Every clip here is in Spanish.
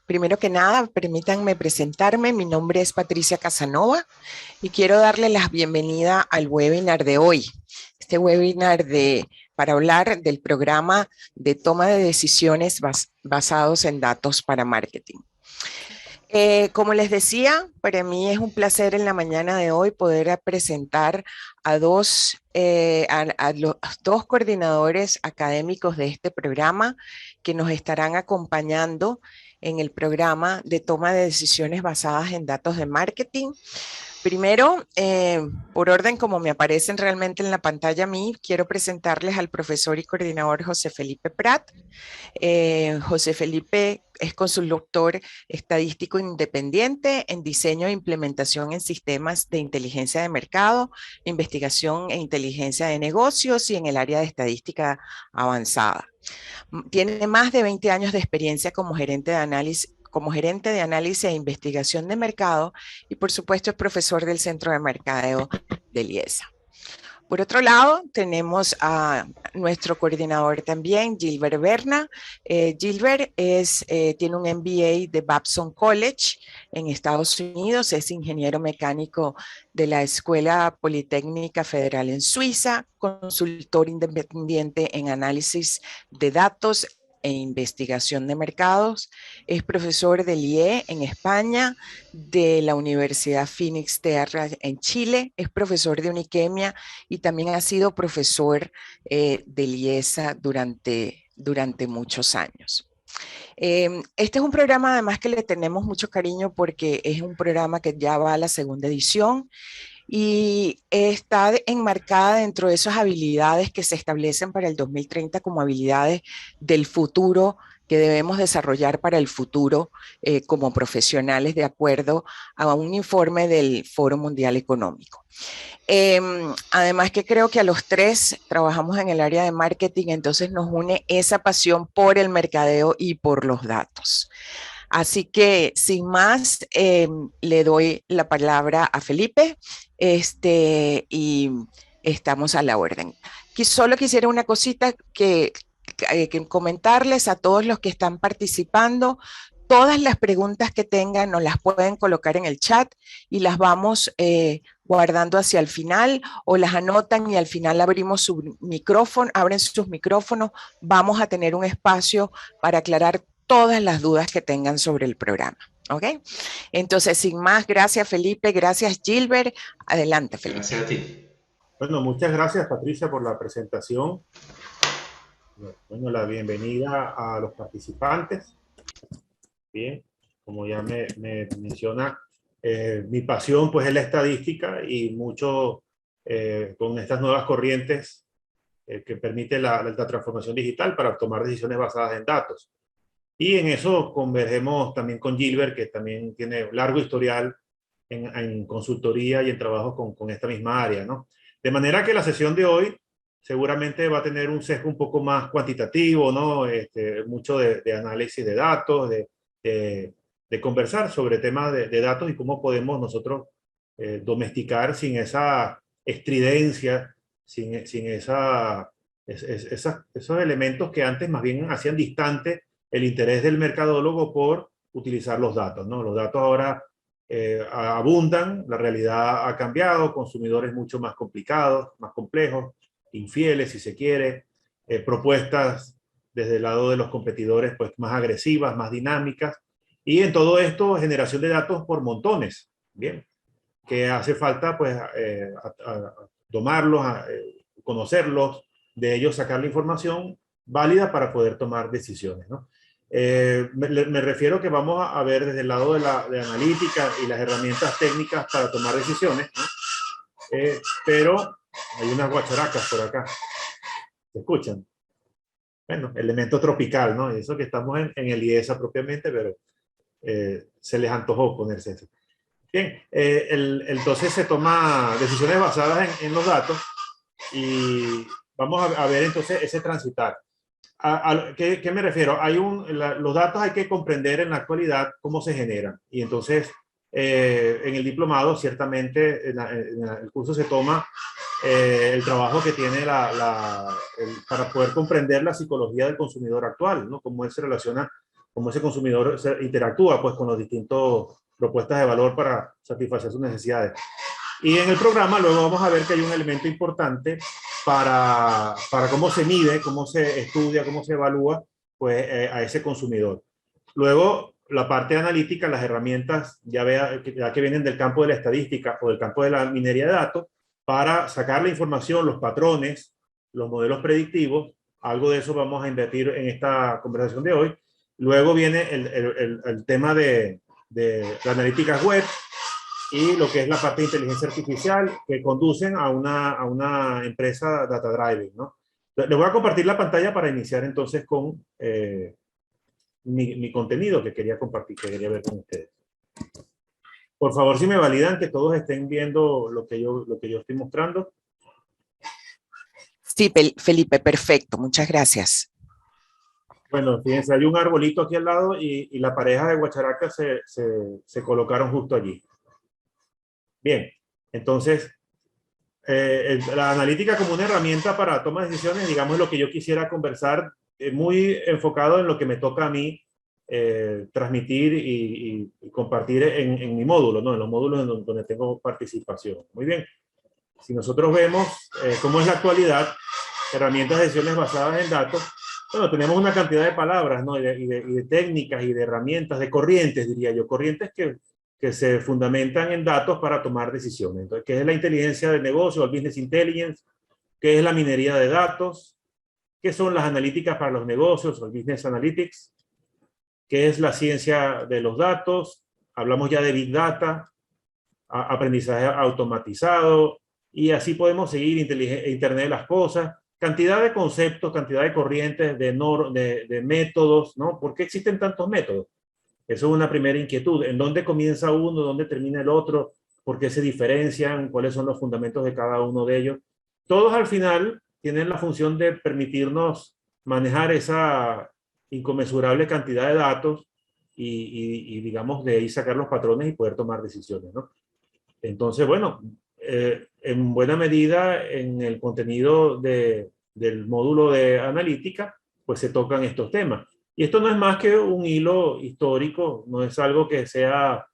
Primero que nada, permítanme presentarme. Mi nombre es Patricia Casanova y quiero darle la bienvenida al webinar de hoy. Este webinar para hablar del programa de toma de decisiones basados en datos para marketing. Como les decía, para mí es un placer en la mañana de hoy poder presentar a los dos coordinadores académicos de este programa que nos estarán acompañando en el programa de toma de decisiones basadas en datos de marketing. Primero, por orden como me aparecen realmente en la pantalla a mí, quiero presentarles al profesor y coordinador José Felipe Prat. José Felipe es consultor estadístico independiente en diseño e implementación en sistemas de inteligencia de mercado, investigación e inteligencia de negocios y en el área de estadística avanzada. Tiene más de 20 años de experiencia como gerente de análisis e investigación de mercado y por supuesto es profesor del Centro de Mercadeo de IESA. Por otro lado, tenemos a nuestro coordinador también, Gilbert Berna. Gilbert tiene un MBA de Babson College en Estados Unidos, es ingeniero mecánico de la Escuela Politécnica Federal en Suiza, consultor independiente en análisis de datos e investigación de mercados, es profesor del IE en España, de la Universidad Phoenix Terra en Chile, es profesor de Uniquemia y también ha sido profesor del IESA durante muchos años. Este es un programa además que le tenemos mucho cariño porque es un programa que ya va a la segunda edición y está enmarcada dentro de esas habilidades que se establecen para el 2030 como habilidades del futuro que debemos desarrollar para el futuro como profesionales de acuerdo a un informe del Foro Mundial Económico. Además que creo que a los tres trabajamos en el área de marketing, entonces nos une esa pasión por el mercadeo y por los datos. Así que sin más, le doy la palabra a Felipe y estamos a la orden. Solo quisiera una cosita que comentarles a todos los que están participando. Todas las preguntas que tengan nos las pueden colocar en el chat y las vamos guardando hacia el final o las anotan y al final abrimos su micrófono, abren sus micrófonos. Vamos a tener un espacio para aclarar todas las dudas que tengan sobre el programa. ¿Ok? Entonces, sin más, gracias Felipe, gracias Gilbert. Adelante, Felipe. Gracias a ti. Bueno, muchas gracias Patricia por la presentación. Bueno, la bienvenida a los participantes. Bien, como ya me menciona, mi pasión pues es la estadística y mucho con estas nuevas corrientes que permite la transformación digital para tomar decisiones basadas en datos. Y en eso convergemos también con Gilbert, que también tiene un largo historial en consultoría y en trabajo con esta misma área, ¿no? De manera que la sesión de hoy seguramente va a tener un sesgo un poco más cuantitativo, ¿no? Mucho de análisis de datos, de conversar sobre temas de datos y cómo podemos nosotros domesticar sin esa estridencia, sin esos elementos que antes más bien hacían distante el interés del mercadólogo por utilizar los datos, ¿no? Los datos ahora abundan, la realidad ha cambiado, consumidores mucho más complicados, más complejos, infieles si se quiere, propuestas desde el lado de los competidores pues más agresivas, más dinámicas, y en todo esto generación de datos por montones, bien, que hace falta pues tomarlos, conocerlos, de ellos sacar la información válida para poder tomar decisiones, ¿no? Me refiero que vamos a ver desde el lado de analítica y las herramientas técnicas para tomar decisiones, ¿no? Pero hay unas guacharacas por acá. ¿Se escuchan? Bueno, elemento tropical, ¿no? Eso que estamos en el IESA propiamente, pero se les antojó ponerse eso. Bien, entonces se toma decisiones basadas en los datos y vamos a ver entonces ese transitar. ¿Qué me refiero? Los datos hay que comprender en la actualidad cómo se generan. Y entonces, en el diplomado, ciertamente, en el curso se toma el trabajo que tiene para poder comprender la psicología del consumidor actual, ¿no? Cómo él se relaciona cómo ese consumidor interactúa pues, con las distintas propuestas de valor para satisfacer sus necesidades. Y en el programa luego vamos a ver que hay un elemento importante para cómo se mide, cómo se estudia, cómo se evalúa pues, a ese consumidor. Luego, la parte analítica, las herramientas ya que vienen del campo de la estadística o del campo de la minería de datos, para sacar la información, los patrones, los modelos predictivos. Algo de eso vamos a invertir en esta conversación de hoy. Luego viene el tema de analíticas web y lo que es la parte de inteligencia artificial que conducen a una empresa data driving, ¿no? Les voy a compartir la pantalla para iniciar entonces con mi contenido que quería compartir, que quería ver con ustedes. Por favor, si me validan que todos estén viendo lo que yo estoy mostrando. Sí, Felipe, perfecto. Muchas gracias. Bueno, fíjense, hay un arbolito aquí al lado y la pareja de guacharaca se colocaron justo allí. Bien, entonces, la analítica como una herramienta para toma de decisiones, digamos, lo que yo quisiera conversar, muy enfocado en lo que me toca a mí transmitir y compartir en mi módulo, ¿no? En los módulos donde tengo participación. Muy bien. Si nosotros vemos cómo es la actualidad, herramientas de decisiones basadas en datos, bueno, tenemos una cantidad de palabras, ¿no? y de técnicas y de herramientas, de corrientes, diría yo, corrientes que se fundamentan en datos para tomar decisiones. Entonces, ¿qué es la inteligencia del negocio, el business intelligence? ¿Qué es la minería de datos? ¿Qué son las analíticas para los negocios, o el business analytics? ¿Qué es la ciencia de los datos? Hablamos ya de big data, aprendizaje automatizado, y así podemos seguir, Internet de las cosas, cantidad de conceptos, cantidad de corrientes, de métodos, ¿no? ¿Por qué existen tantos métodos? Eso es una primera inquietud. ¿En dónde comienza uno? ¿Dónde termina el otro? ¿Por qué se diferencian? ¿Cuáles son los fundamentos de cada uno de ellos? Todos al final tienen la función de permitirnos manejar esa inconmensurable cantidad de datos y digamos, de ahí sacar los patrones y poder tomar decisiones, ¿no? Entonces, bueno, en buena medida en el contenido del módulo de analítica, pues se tocan estos temas. Y esto no es más que un hilo histórico, no es algo que sea,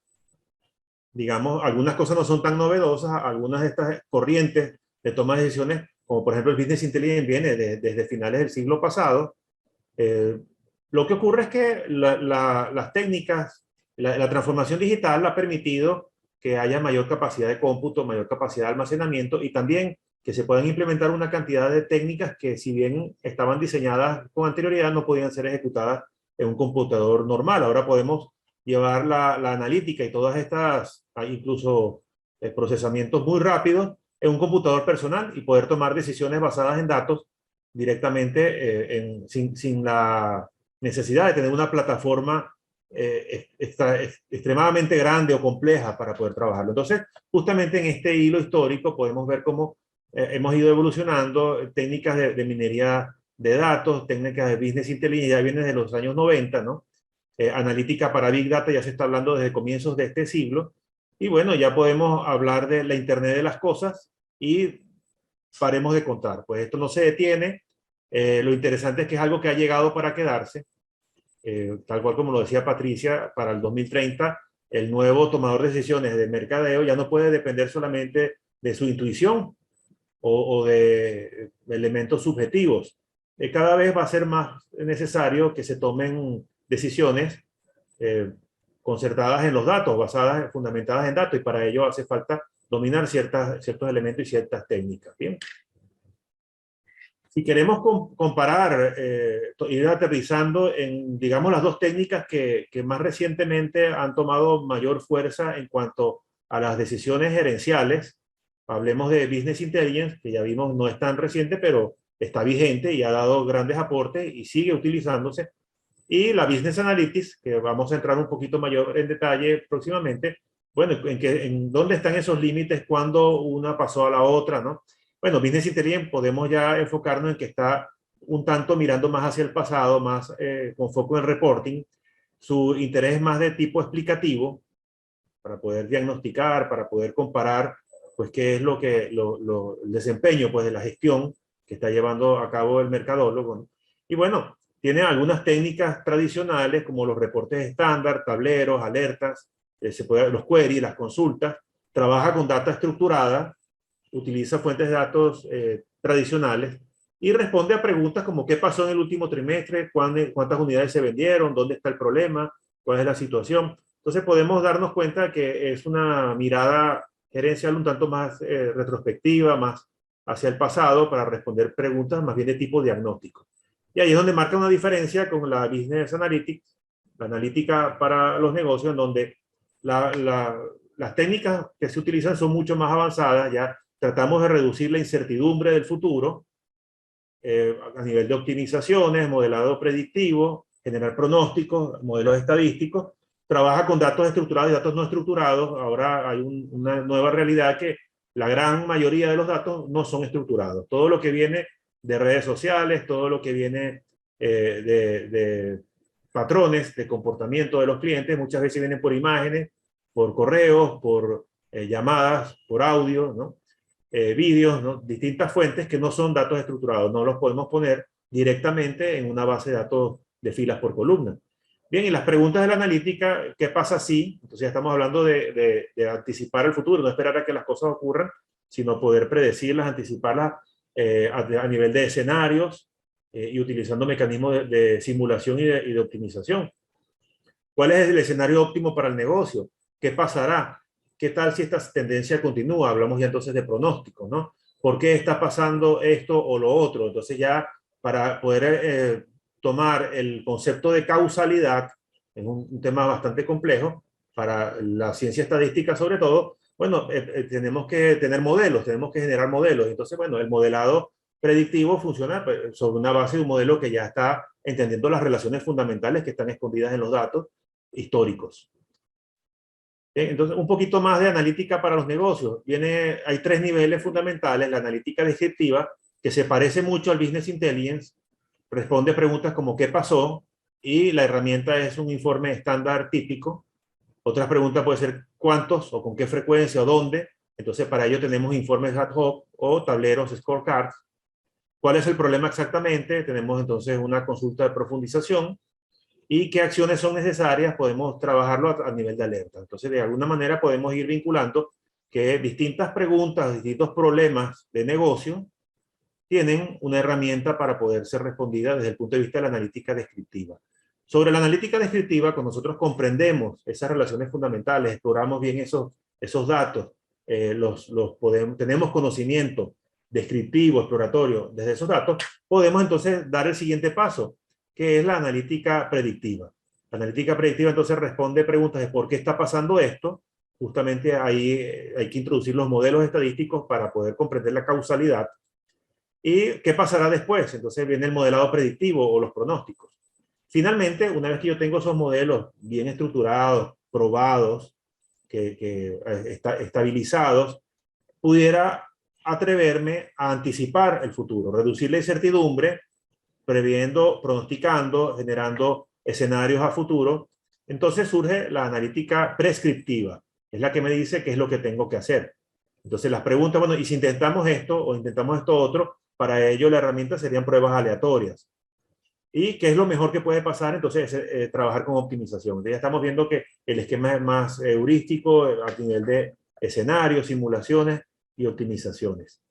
digamos, algunas cosas no son tan novedosas, algunas de estas corrientes de toma de decisiones, como por ejemplo el Business Intelligence, viene desde finales del siglo pasado. Lo que ocurre es que las técnicas, la transformación digital ha permitido que haya mayor capacidad de cómputo, mayor capacidad de almacenamiento y también que se puedan implementar una cantidad de técnicas que, si bien estaban diseñadas con anterioridad, no podían ser ejecutadas en un computador normal. Ahora podemos llevar la analítica y todas estas, incluso procesamientos muy rápidos, en un computador personal y poder tomar decisiones basadas en datos directamente sin la necesidad de tener una plataforma extremadamente grande o compleja para poder trabajarlo. Entonces, justamente en este hilo histórico podemos ver cómo hemos ido evolucionando técnicas de minería de datos, técnicas de business intelligence, ya viene de los años 90, ¿no? Analítica para Big Data ya se está hablando desde comienzos de este siglo. Y bueno, ya podemos hablar de la Internet de las cosas y paremos de contar. Pues esto no se detiene. Lo interesante es que es algo que ha llegado para quedarse. Tal cual como lo decía Patricia, para el 2030 el nuevo tomador de decisiones de mercadeo ya no puede depender solamente de su intuición o de elementos subjetivos. Cada vez va a ser más necesario que se tomen decisiones concertadas en los datos, basadas, fundamentadas en datos, y para ello hace falta dominar ciertos elementos y ciertas técnicas. Bien. Si queremos comparar, ir aterrizando en, digamos, las dos técnicas que más recientemente han tomado mayor fuerza en cuanto a las decisiones gerenciales, hablemos de Business Intelligence, que ya vimos no es tan reciente, pero está vigente y ha dado grandes aportes y sigue utilizándose, y la Business Analytics, que vamos a entrar un poquito mayor en detalle próximamente. Bueno, en dónde están esos límites, cuando una pasó a la otra, ¿no? Bueno, Business Intelligence podemos ya enfocarnos en que está un tanto mirando más hacia el pasado, más con foco en reporting. Su interés es más de tipo explicativo, para poder diagnosticar, para poder comparar, pues, qué es el desempeño, pues, de la gestión que está llevando a cabo el mercadólogo, ¿no? Y bueno, tiene algunas técnicas tradicionales como los reportes estándar, tableros, alertas, los queries, las consultas. Trabaja con data estructurada, utiliza fuentes de datos tradicionales y responde a preguntas como qué pasó en el último trimestre, cuántas unidades se vendieron, dónde está el problema, cuál es la situación. Entonces podemos darnos cuenta que es una mirada gerencial un tanto más retrospectiva, más hacia el pasado para responder preguntas más bien de tipo diagnóstico. Y ahí es donde marca una diferencia con la Business Analytics, la analítica para los negocios, en donde las técnicas que se utilizan son mucho más avanzadas. Ya tratamos de reducir la incertidumbre del futuro a nivel de optimizaciones, modelado predictivo, generar pronósticos, modelos estadísticos. Trabaja con datos estructurados y datos no estructurados. Ahora hay una nueva realidad que la gran mayoría de los datos no son estructurados. Todo lo que viene de redes sociales, todo lo que viene de patrones de comportamiento de los clientes, muchas veces vienen por imágenes, por correos, por llamadas, por audio, ¿no? Vídeos, ¿no? Distintas fuentes que no son datos estructurados, no los podemos poner directamente en una base de datos de filas por columna. Bien, y las preguntas de la analítica, ¿qué pasa si? Entonces ya estamos hablando de anticipar el futuro, no esperar a que las cosas ocurran, sino poder predecirlas, anticiparlas a nivel de escenarios y utilizando mecanismos de simulación y de optimización. ¿Cuál es el escenario óptimo para el negocio? ¿Qué pasará? ¿Qué tal si esta tendencia continúa? Hablamos ya entonces de pronóstico, ¿no? ¿Por qué está pasando esto o lo otro? Entonces ya para poder tomar el concepto de causalidad, es un tema bastante complejo, para la ciencia estadística sobre todo, bueno, tenemos que tener modelos, tenemos que generar modelos. Entonces, bueno, el modelado predictivo funciona sobre una base de un modelo que ya está entendiendo las relaciones fundamentales que están escondidas en los datos históricos. Entonces, un poquito más de analítica para los negocios. Hay 3 niveles fundamentales. La analítica descriptiva, que se parece mucho al Business Intelligence, responde a preguntas como ¿qué pasó? Y la herramienta es un informe estándar típico. Otras preguntas pueden ser ¿cuántos? O ¿con qué frecuencia? ¿O dónde? Entonces, para ello tenemos informes ad hoc o tableros, scorecards. ¿Cuál es el problema exactamente? Tenemos entonces una consulta de profundización. ¿Y qué acciones son necesarias? Podemos trabajarlo a nivel de alerta. Entonces, de alguna manera podemos ir vinculando que distintas preguntas, distintos problemas de negocio tienen una herramienta para poder ser respondida desde el punto de vista de la analítica descriptiva. Sobre la analítica descriptiva, cuando nosotros comprendemos esas relaciones fundamentales, exploramos bien esos datos, tenemos conocimiento descriptivo, exploratorio desde esos datos, podemos entonces dar el siguiente paso, que es la analítica predictiva. La analítica predictiva entonces responde preguntas de por qué está pasando esto. Justamente ahí hay que introducir los modelos estadísticos para poder comprender la causalidad. ¿Y qué pasará después? Entonces viene el modelado predictivo o los pronósticos. Finalmente, una vez que yo tengo esos modelos bien estructurados, probados, estabilizados, pudiera atreverme a anticipar el futuro, reducir la incertidumbre, previendo, pronosticando, generando escenarios a futuro. Entonces surge la analítica prescriptiva, es la que me dice qué es lo que tengo que hacer. Entonces las preguntas, bueno, ¿y si intentamos esto o intentamos esto otro? Para ello la herramienta serían pruebas aleatorias. ¿Y qué es lo mejor que puede pasar? Entonces, trabajar con optimización. Entonces, ya estamos viendo que el esquema es más heurístico a nivel de escenarios, simulaciones y optimizaciones.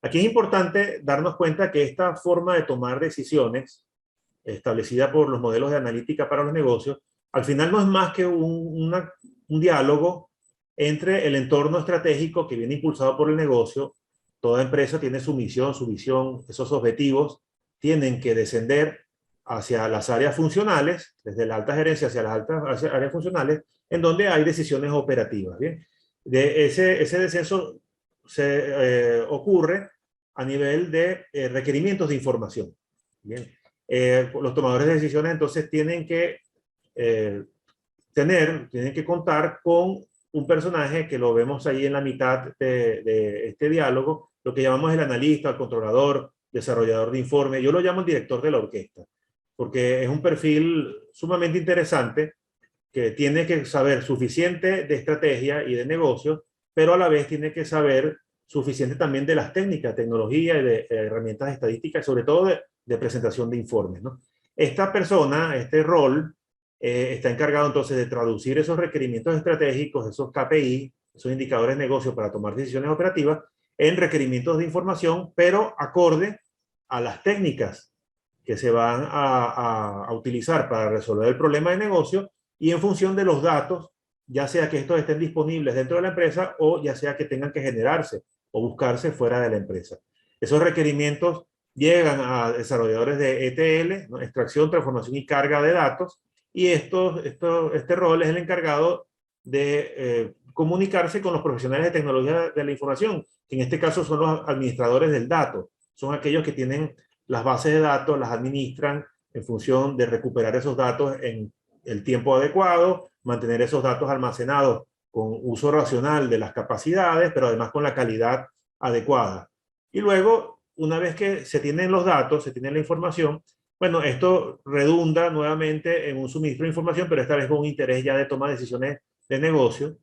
Aquí es importante darnos cuenta que esta forma de tomar decisiones, establecida por los modelos de analítica para los negocios, al final no es más que un diálogo entre el entorno estratégico que viene impulsado por el negocio. Toda empresa tiene su misión, su visión, esos objetivos tienen que descender hacia las áreas funcionales, desde la alta gerencia hacia las altas áreas funcionales, en donde hay decisiones operativas. ¿Bien? Ese descenso ocurre a nivel de requerimientos de información. ¿Bien? Los tomadores de decisiones entonces tienen que contar con un personaje que lo vemos ahí en la mitad de este diálogo, lo que llamamos el analista, el controlador, desarrollador de informe. Yo lo llamo el director de la orquesta, porque es un perfil sumamente interesante que tiene que saber suficiente de estrategia y de negocio, pero a la vez tiene que saber suficiente también de las técnicas, tecnología y de herramientas estadísticas, sobre todo de presentación de informes, ¿no? Esta persona, este rol, está encargado entonces de traducir esos requerimientos estratégicos, esos KPI, esos indicadores de negocio para tomar decisiones operativas, en requerimientos de información, pero acorde a las técnicas que se van a utilizar para resolver el problema de negocio y en función de los datos, ya sea que estos estén disponibles dentro de la empresa o ya sea que tengan que generarse o buscarse fuera de la empresa. Esos requerimientos llegan a desarrolladores de ETL, ¿no? Extracción, transformación y carga de datos, y este rol es el encargado de comunicarse con los profesionales de tecnología de la información, que en este caso son los administradores del dato, son aquellos que tienen las bases de datos, las administran en función de recuperar esos datos en el tiempo adecuado, mantener esos datos almacenados con uso racional de las capacidades, pero además con la calidad adecuada. Y luego, una vez que se tienen los datos, se tiene la información, bueno, esto redunda nuevamente en un suministro de información, pero esta vez con un interés ya de toma de decisiones de negocio.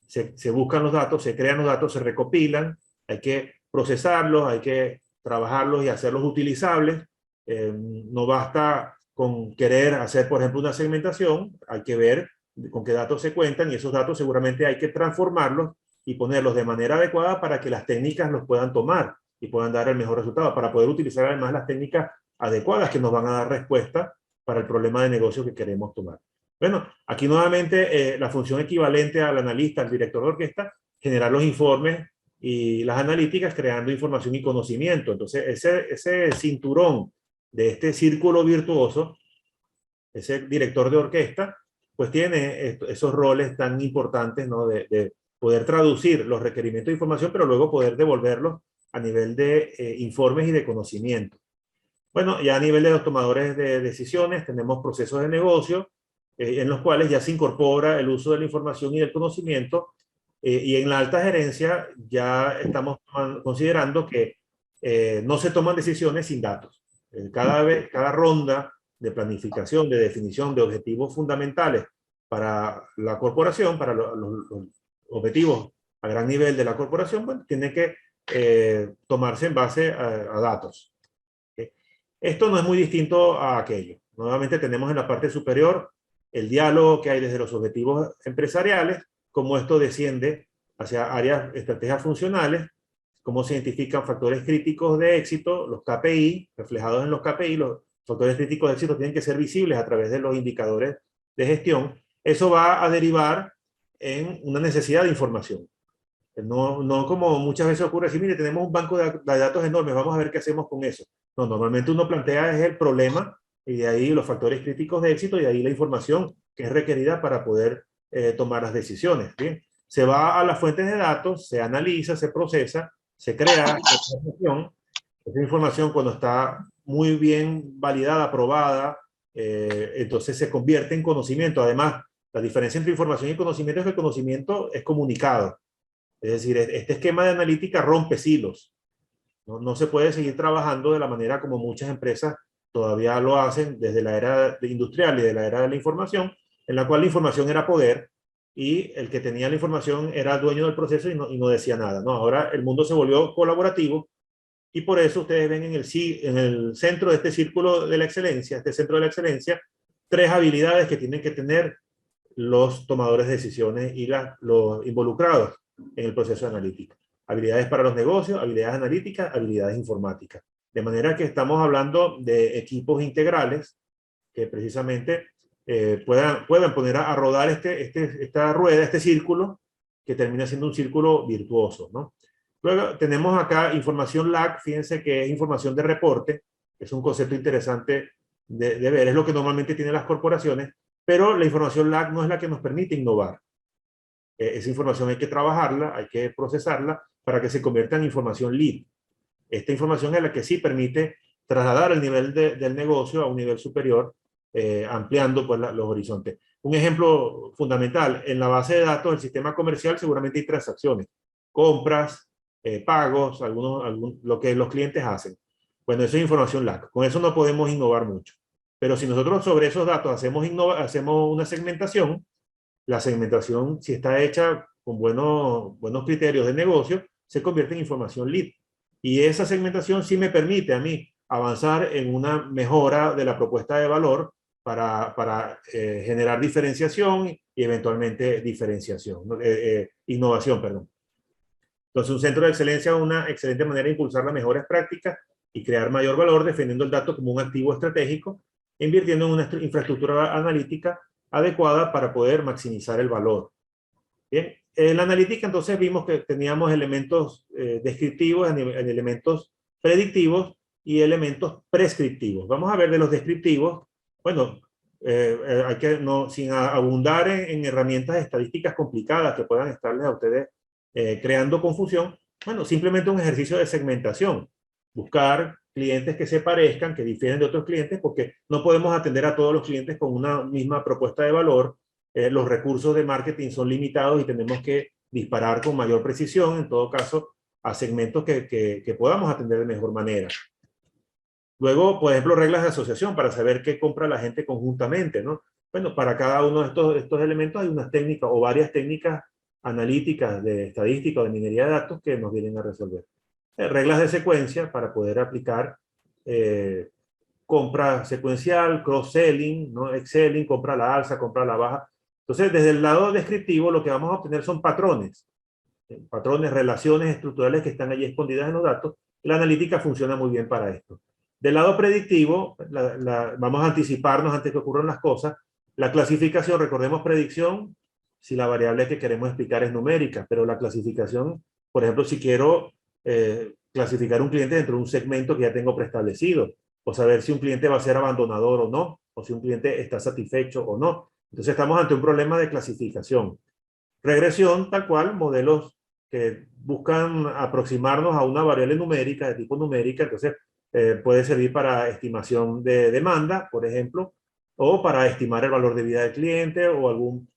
Se buscan los datos, se crean los datos, se recopilan, hay que procesarlos, hay que trabajarlos y hacerlos utilizables. No basta con querer hacer, por ejemplo, una segmentación, hay que ver con qué datos se cuentan y esos datos seguramente hay que transformarlos y ponerlos de manera adecuada para que las técnicas los puedan tomar y puedan dar el mejor resultado, para poder utilizar además las técnicas adecuadas que nos van a dar respuesta para el problema de negocio que queremos tomar. Bueno, aquí nuevamente la función equivalente al analista, al director de orquesta, generar los informes y las analíticas creando información y conocimiento. Entonces, ese cinturón de este círculo virtuoso, ese director de orquesta, pues tiene esos roles tan importantes, ¿no? De poder traducir los requerimientos de información, pero luego poder devolverlos a nivel de informes y de conocimiento. Bueno, ya a nivel de los tomadores de decisiones, tenemos procesos de negocio en los cuales ya se incorpora el uso de la información y del conocimiento, y en la alta gerencia ya estamos considerando que no se toman decisiones sin datos. Cada ronda de planificación, de definición de objetivos fundamentales para la corporación, para los objetivos a gran nivel de la corporación, bueno, tiene que tomarse en base a datos. Esto no es muy distinto a aquello. Nuevamente tenemos en la parte superior el diálogo que hay desde los objetivos empresariales, cómo esto desciende hacia áreas, estrategias funcionales, cómo se identifican factores críticos de éxito, los KPI, reflejados en los KPI, los factores críticos de éxito tienen que ser visibles a través de los indicadores de gestión. Eso va a derivar en una necesidad de información. No como muchas veces ocurre decir, mire, tenemos un banco de datos enormes, vamos a ver qué hacemos con eso. No, normalmente uno plantea es el problema y de ahí los factores críticos de éxito y de ahí la información que es requerida para poder tomar las decisiones. ¿Bien? Se va a las fuentes de datos, se analiza, se procesa, se crea información. Esa información cuando está muy bien validada, aprobada, entonces se convierte en conocimiento. Además, la diferencia entre información y conocimiento es que el conocimiento es comunicado. Es decir, este esquema de analítica rompe silos. No se puede seguir trabajando de la manera como muchas empresas todavía lo hacen desde la era industrial y de la era de la información, en la cual la información era poder y el que tenía la información era dueño del proceso y no decía nada, ¿no? Ahora el mundo se volvió colaborativo y por eso ustedes ven en el centro de este círculo de la excelencia, este centro de la excelencia, tres habilidades que tienen que tener los tomadores de decisiones y los involucrados en el proceso analítico. Habilidades para los negocios, habilidades analíticas, habilidades informáticas. De manera que estamos hablando de equipos integrales que precisamente puedan poner a rodar esta rueda, este círculo, que termina siendo un círculo virtuoso, ¿no? Luego tenemos acá información LAC, fíjense que es información de reporte, es un concepto interesante de ver, es lo que normalmente tienen las corporaciones, pero la información LAC no es la que nos permite innovar. Esa información hay que trabajarla, hay que procesarla para que se convierta en información lead. Esta información es la que sí permite trasladar el nivel del negocio a un nivel superior, ampliando pues, los horizontes. Un ejemplo fundamental, en la base de datos del sistema comercial seguramente hay transacciones, compras, pagos, lo que los clientes hacen. Bueno, eso es información LAC. Con eso no podemos innovar mucho. Pero si nosotros sobre esos datos hacemos una segmentación, la segmentación, si está hecha con buenos criterios de negocio, se convierte en información lead. Y esa segmentación sí me permite a mí avanzar en una mejora de la propuesta de valor para generar diferenciación y eventualmente innovación, perdón. Entonces, un centro de excelencia es una excelente manera de impulsar las mejores prácticas y crear mayor valor, defendiendo el dato como un activo estratégico, invirtiendo en una infraestructura analítica adecuada para poder maximizar el valor. Bien, en la analítica entonces vimos que teníamos elementos descriptivos, elementos predictivos y elementos prescriptivos. Vamos a ver de los descriptivos. Bueno, hay que, sin abundar en herramientas estadísticas complicadas que puedan estarles a ustedes creando confusión, bueno, simplemente un ejercicio de segmentación. Buscar clientes que se parezcan, que difieren de otros clientes, porque no podemos atender a todos los clientes con una misma propuesta de valor. Los recursos de marketing son limitados y tenemos que disparar con mayor precisión, en todo caso, a segmentos que podamos atender de mejor manera. Luego, por ejemplo, reglas de asociación para saber qué compra la gente conjuntamente, ¿no? Bueno, para cada uno de estos elementos hay unas técnicas o varias técnicas analíticas de estadística o de minería de datos que nos vienen a resolver. Reglas de secuencia para poder aplicar compra secuencial, cross-selling, ¿no? Excelling, compra a la alza, compra a la baja. Entonces, desde el lado descriptivo, lo que vamos a obtener son patrones. Patrones, relaciones estructurales que están allí escondidas en los datos. La analítica funciona muy bien para esto. Del lado predictivo, vamos a anticiparnos antes que ocurran las cosas. La clasificación, recordemos predicción, si la variable que queremos explicar es numérica, pero la clasificación, por ejemplo, si quiero clasificar un cliente dentro de un segmento que ya tengo preestablecido, o saber si un cliente va a ser abandonador o no, o si un cliente está satisfecho o no. Entonces estamos ante un problema de clasificación. Regresión, tal cual, modelos que buscan aproximarnos a una variable numérica, de tipo numérica, entonces puede servir para estimación de demanda, por ejemplo, o para estimar el valor de vida del cliente o algún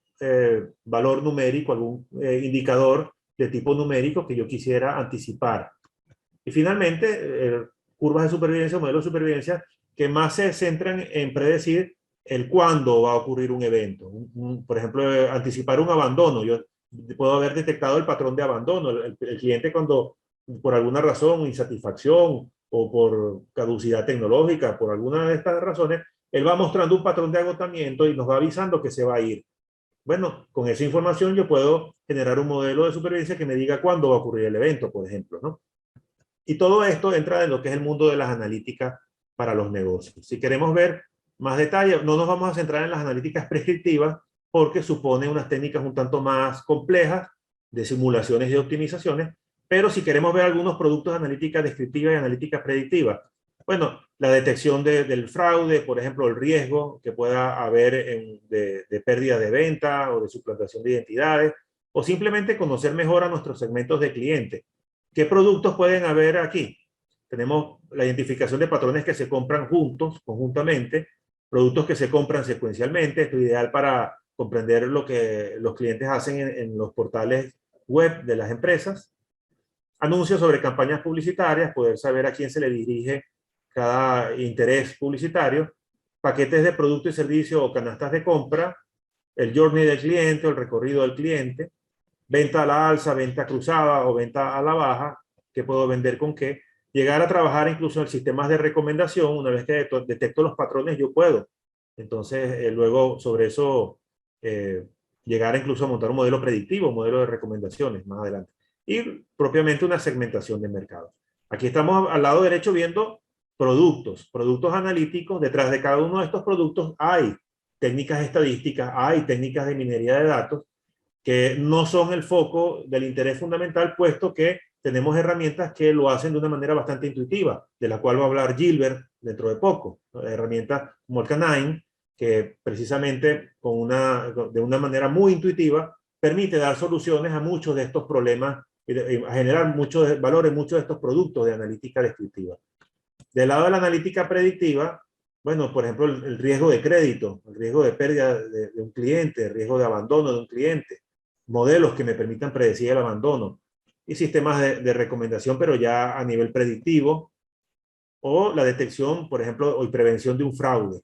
valor numérico, algún indicador de tipo numérico que yo quisiera anticipar. Y finalmente, curvas de supervivencia, modelos de supervivencia que más se centran en predecir el cuándo va a ocurrir un evento. Por ejemplo, anticipar un abandono. Yo puedo haber detectado el patrón de abandono. El cliente cuando por alguna razón, insatisfacción o por caducidad tecnológica, por alguna de estas razones, él va mostrando un patrón de agotamiento y nos va avisando que se va a ir. Bueno, con esa información yo puedo generar un modelo de supervivencia que me diga cuándo va a ocurrir el evento, por ejemplo, ¿no? Y todo esto entra en lo que es el mundo de las analíticas para los negocios. Si queremos ver más detalle, no nos vamos a centrar en las analíticas prescriptivas porque supone unas técnicas un tanto más complejas de simulaciones y de optimizaciones, pero si queremos ver algunos productos de analítica descriptiva y analítica predictiva, bueno, la detección del fraude, por ejemplo, el riesgo que pueda haber de pérdida de venta o de suplantación de identidades, o simplemente conocer mejor a nuestros segmentos de clientes. ¿Qué productos pueden haber aquí? Tenemos la identificación de patrones que se compran juntos, conjuntamente, productos que se compran secuencialmente. Esto es ideal para comprender lo que los clientes hacen en los portales web de las empresas. Anuncios sobre campañas publicitarias, poder saber a quién se le dirige cada interés publicitario. Paquetes de producto y servicio o canastas de compra. El journey del cliente o el recorrido del cliente. Venta a la alza, venta cruzada o venta a la baja, qué puedo vender con qué. Llegar a trabajar incluso en sistemas de recomendación, una vez que detecto los patrones, yo puedo. Entonces, luego sobre eso, llegar incluso a montar un modelo predictivo, un modelo de recomendaciones más adelante. Y propiamente una segmentación de mercado. Aquí estamos al lado derecho viendo productos analíticos. Detrás de cada uno de estos productos hay técnicas estadísticas, hay técnicas de minería de datos, que no son el foco del interés fundamental, puesto que tenemos herramientas que lo hacen de una manera bastante intuitiva, de la cual va a hablar Gilbert dentro de poco. Herramientas como el Canine, que precisamente de una manera muy intuitiva permite dar soluciones a muchos de estos problemas y a generar mucho valor en muchos de estos productos de analítica descriptiva. Del lado de la analítica predictiva, bueno, por ejemplo, el riesgo de crédito, el riesgo de pérdida de un cliente, el riesgo de abandono de un cliente, modelos que me permitan predecir el abandono y sistemas de recomendación, pero ya a nivel predictivo, o la detección, por ejemplo, o prevención de un fraude.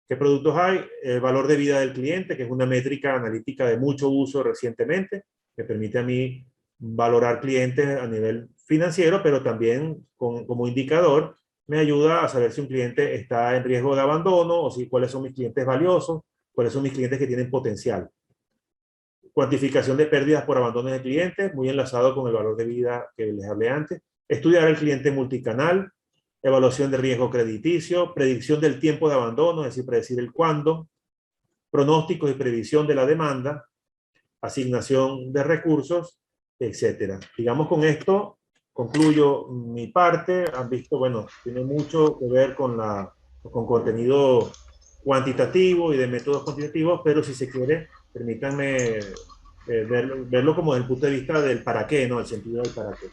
¿Qué productos hay? El valor de vida del cliente, que es una métrica analítica de mucho uso recientemente, que permite a mí valorar clientes a nivel financiero, pero también como indicador me ayuda a saber si un cliente está en riesgo de abandono o si cuáles son mis clientes valiosos, cuáles son mis clientes que tienen potencial. Cuantificación de pérdidas por abandono de clientes, muy enlazado con el valor de vida que les hablé antes. Estudiar el cliente multicanal, evaluación de riesgo crediticio, predicción del tiempo de abandono, es decir, predecir el cuándo, pronósticos y previsión de la demanda, asignación de recursos, etcétera. Digamos, con esto concluyo mi parte. Han visto, bueno, tiene mucho que ver con contenido cuantitativo y de métodos cuantitativos, pero si se quiere, permítanme verlo como desde el punto de vista del para qué, ¿no? El sentido del para qué.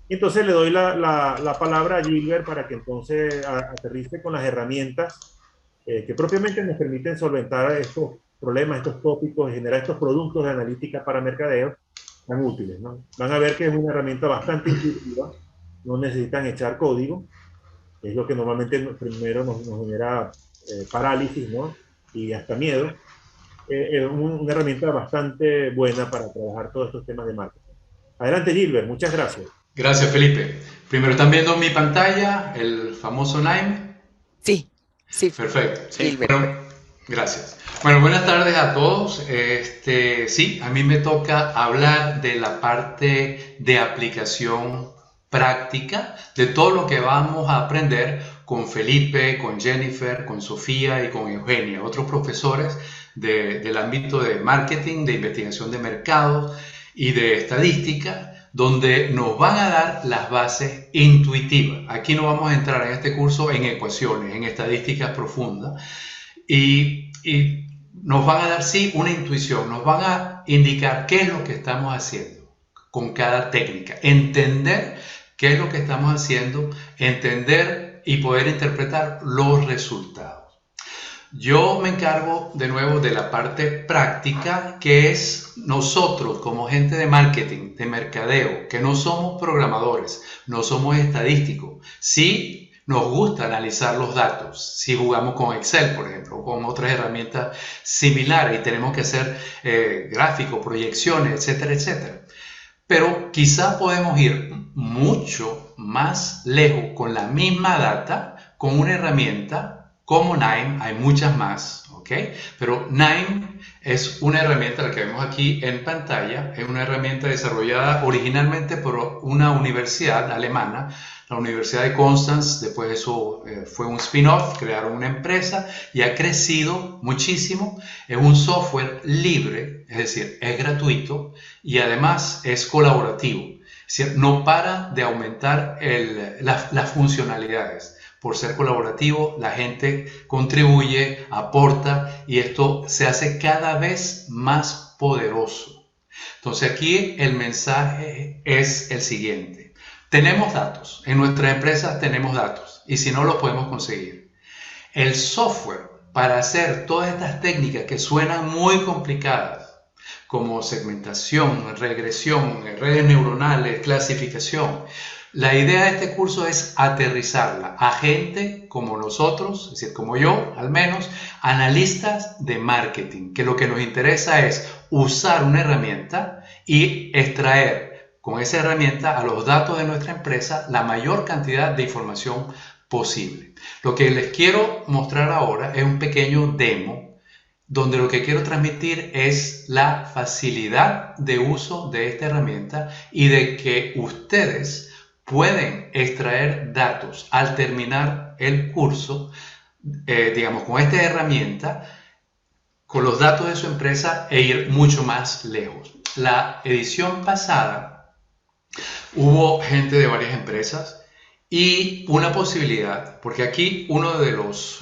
Y entonces le doy la palabra a Gilbert para que entonces aterrice con las herramientas que propiamente nos permiten solventar estos problemas, estos tópicos, generar estos productos de analítica para mercadeo tan útiles, ¿no? Van a ver que es una herramienta bastante intuitiva, no necesitan echar código, es lo que normalmente primero nos genera parálisis, ¿no? Y hasta miedo. Es una herramienta bastante buena para trabajar todos estos temas de marketing. Adelante, Gilbert, muchas gracias. Gracias, Felipe. Primero, ¿están viendo mi pantalla, el famoso Nime? Sí, sí. Perfecto. Sí. Gilbert. Bueno, gracias. Bueno, buenas tardes a todos. Sí, a mí me toca hablar de la parte de aplicación práctica de todo lo que vamos a aprender con Felipe, con Jennifer, con Sofía y con Eugenia, otros profesores del ámbito de marketing, de investigación de mercados y de estadística, donde nos van a dar las bases intuitivas. Aquí no vamos a entrar en este curso en ecuaciones, en estadísticas profundas, y nos van a dar, sí, una intuición, nos van a indicar qué es lo que estamos haciendo con cada técnica, entender qué es lo que estamos haciendo, entender y poder interpretar los resultados. Yo me encargo de nuevo de la parte práctica, que es nosotros como gente de marketing, de mercadeo, que no somos programadores, no somos estadísticos. Sí nos gusta analizar los datos, si jugamos con Excel, por ejemplo, o con otras herramientas similares y tenemos que hacer gráficos, proyecciones, etcétera, etcétera. Pero quizás podemos ir mucho más lejos con la misma data, con una herramienta como Nime. Hay muchas más, ¿ok? Pero Nime es una herramienta, la que vemos aquí en pantalla, es una herramienta desarrollada originalmente por una universidad alemana, la Universidad de Constance. Después eso fue un spin-off, crearon una empresa y ha crecido muchísimo. Es un software libre, es decir, es gratuito y además es colaborativo. Es decir, no para de aumentar las funcionalidades. Por ser colaborativo, la gente contribuye, aporta y esto se hace cada vez más poderoso. Entonces aquí el mensaje es el siguiente. Tenemos datos, en nuestras empresas tenemos datos y si no los podemos conseguir. El software para hacer todas estas técnicas que suenan muy complicadas, como segmentación, regresión, redes neuronales, clasificación. La idea de este curso es aterrizarla a gente como nosotros, es decir, como yo, al menos, analistas de marketing, que lo que nos interesa es usar una herramienta y extraer con esa herramienta a los datos de nuestra empresa la mayor cantidad de información posible. Lo que les quiero mostrar ahora es un pequeño demo donde lo que quiero transmitir es la facilidad de uso de esta herramienta y de que ustedes pueden extraer datos al terminar el curso, digamos, con esta herramienta, con los datos de su empresa e ir mucho más lejos. La edición pasada hubo gente de varias empresas y una posibilidad, porque aquí uno de los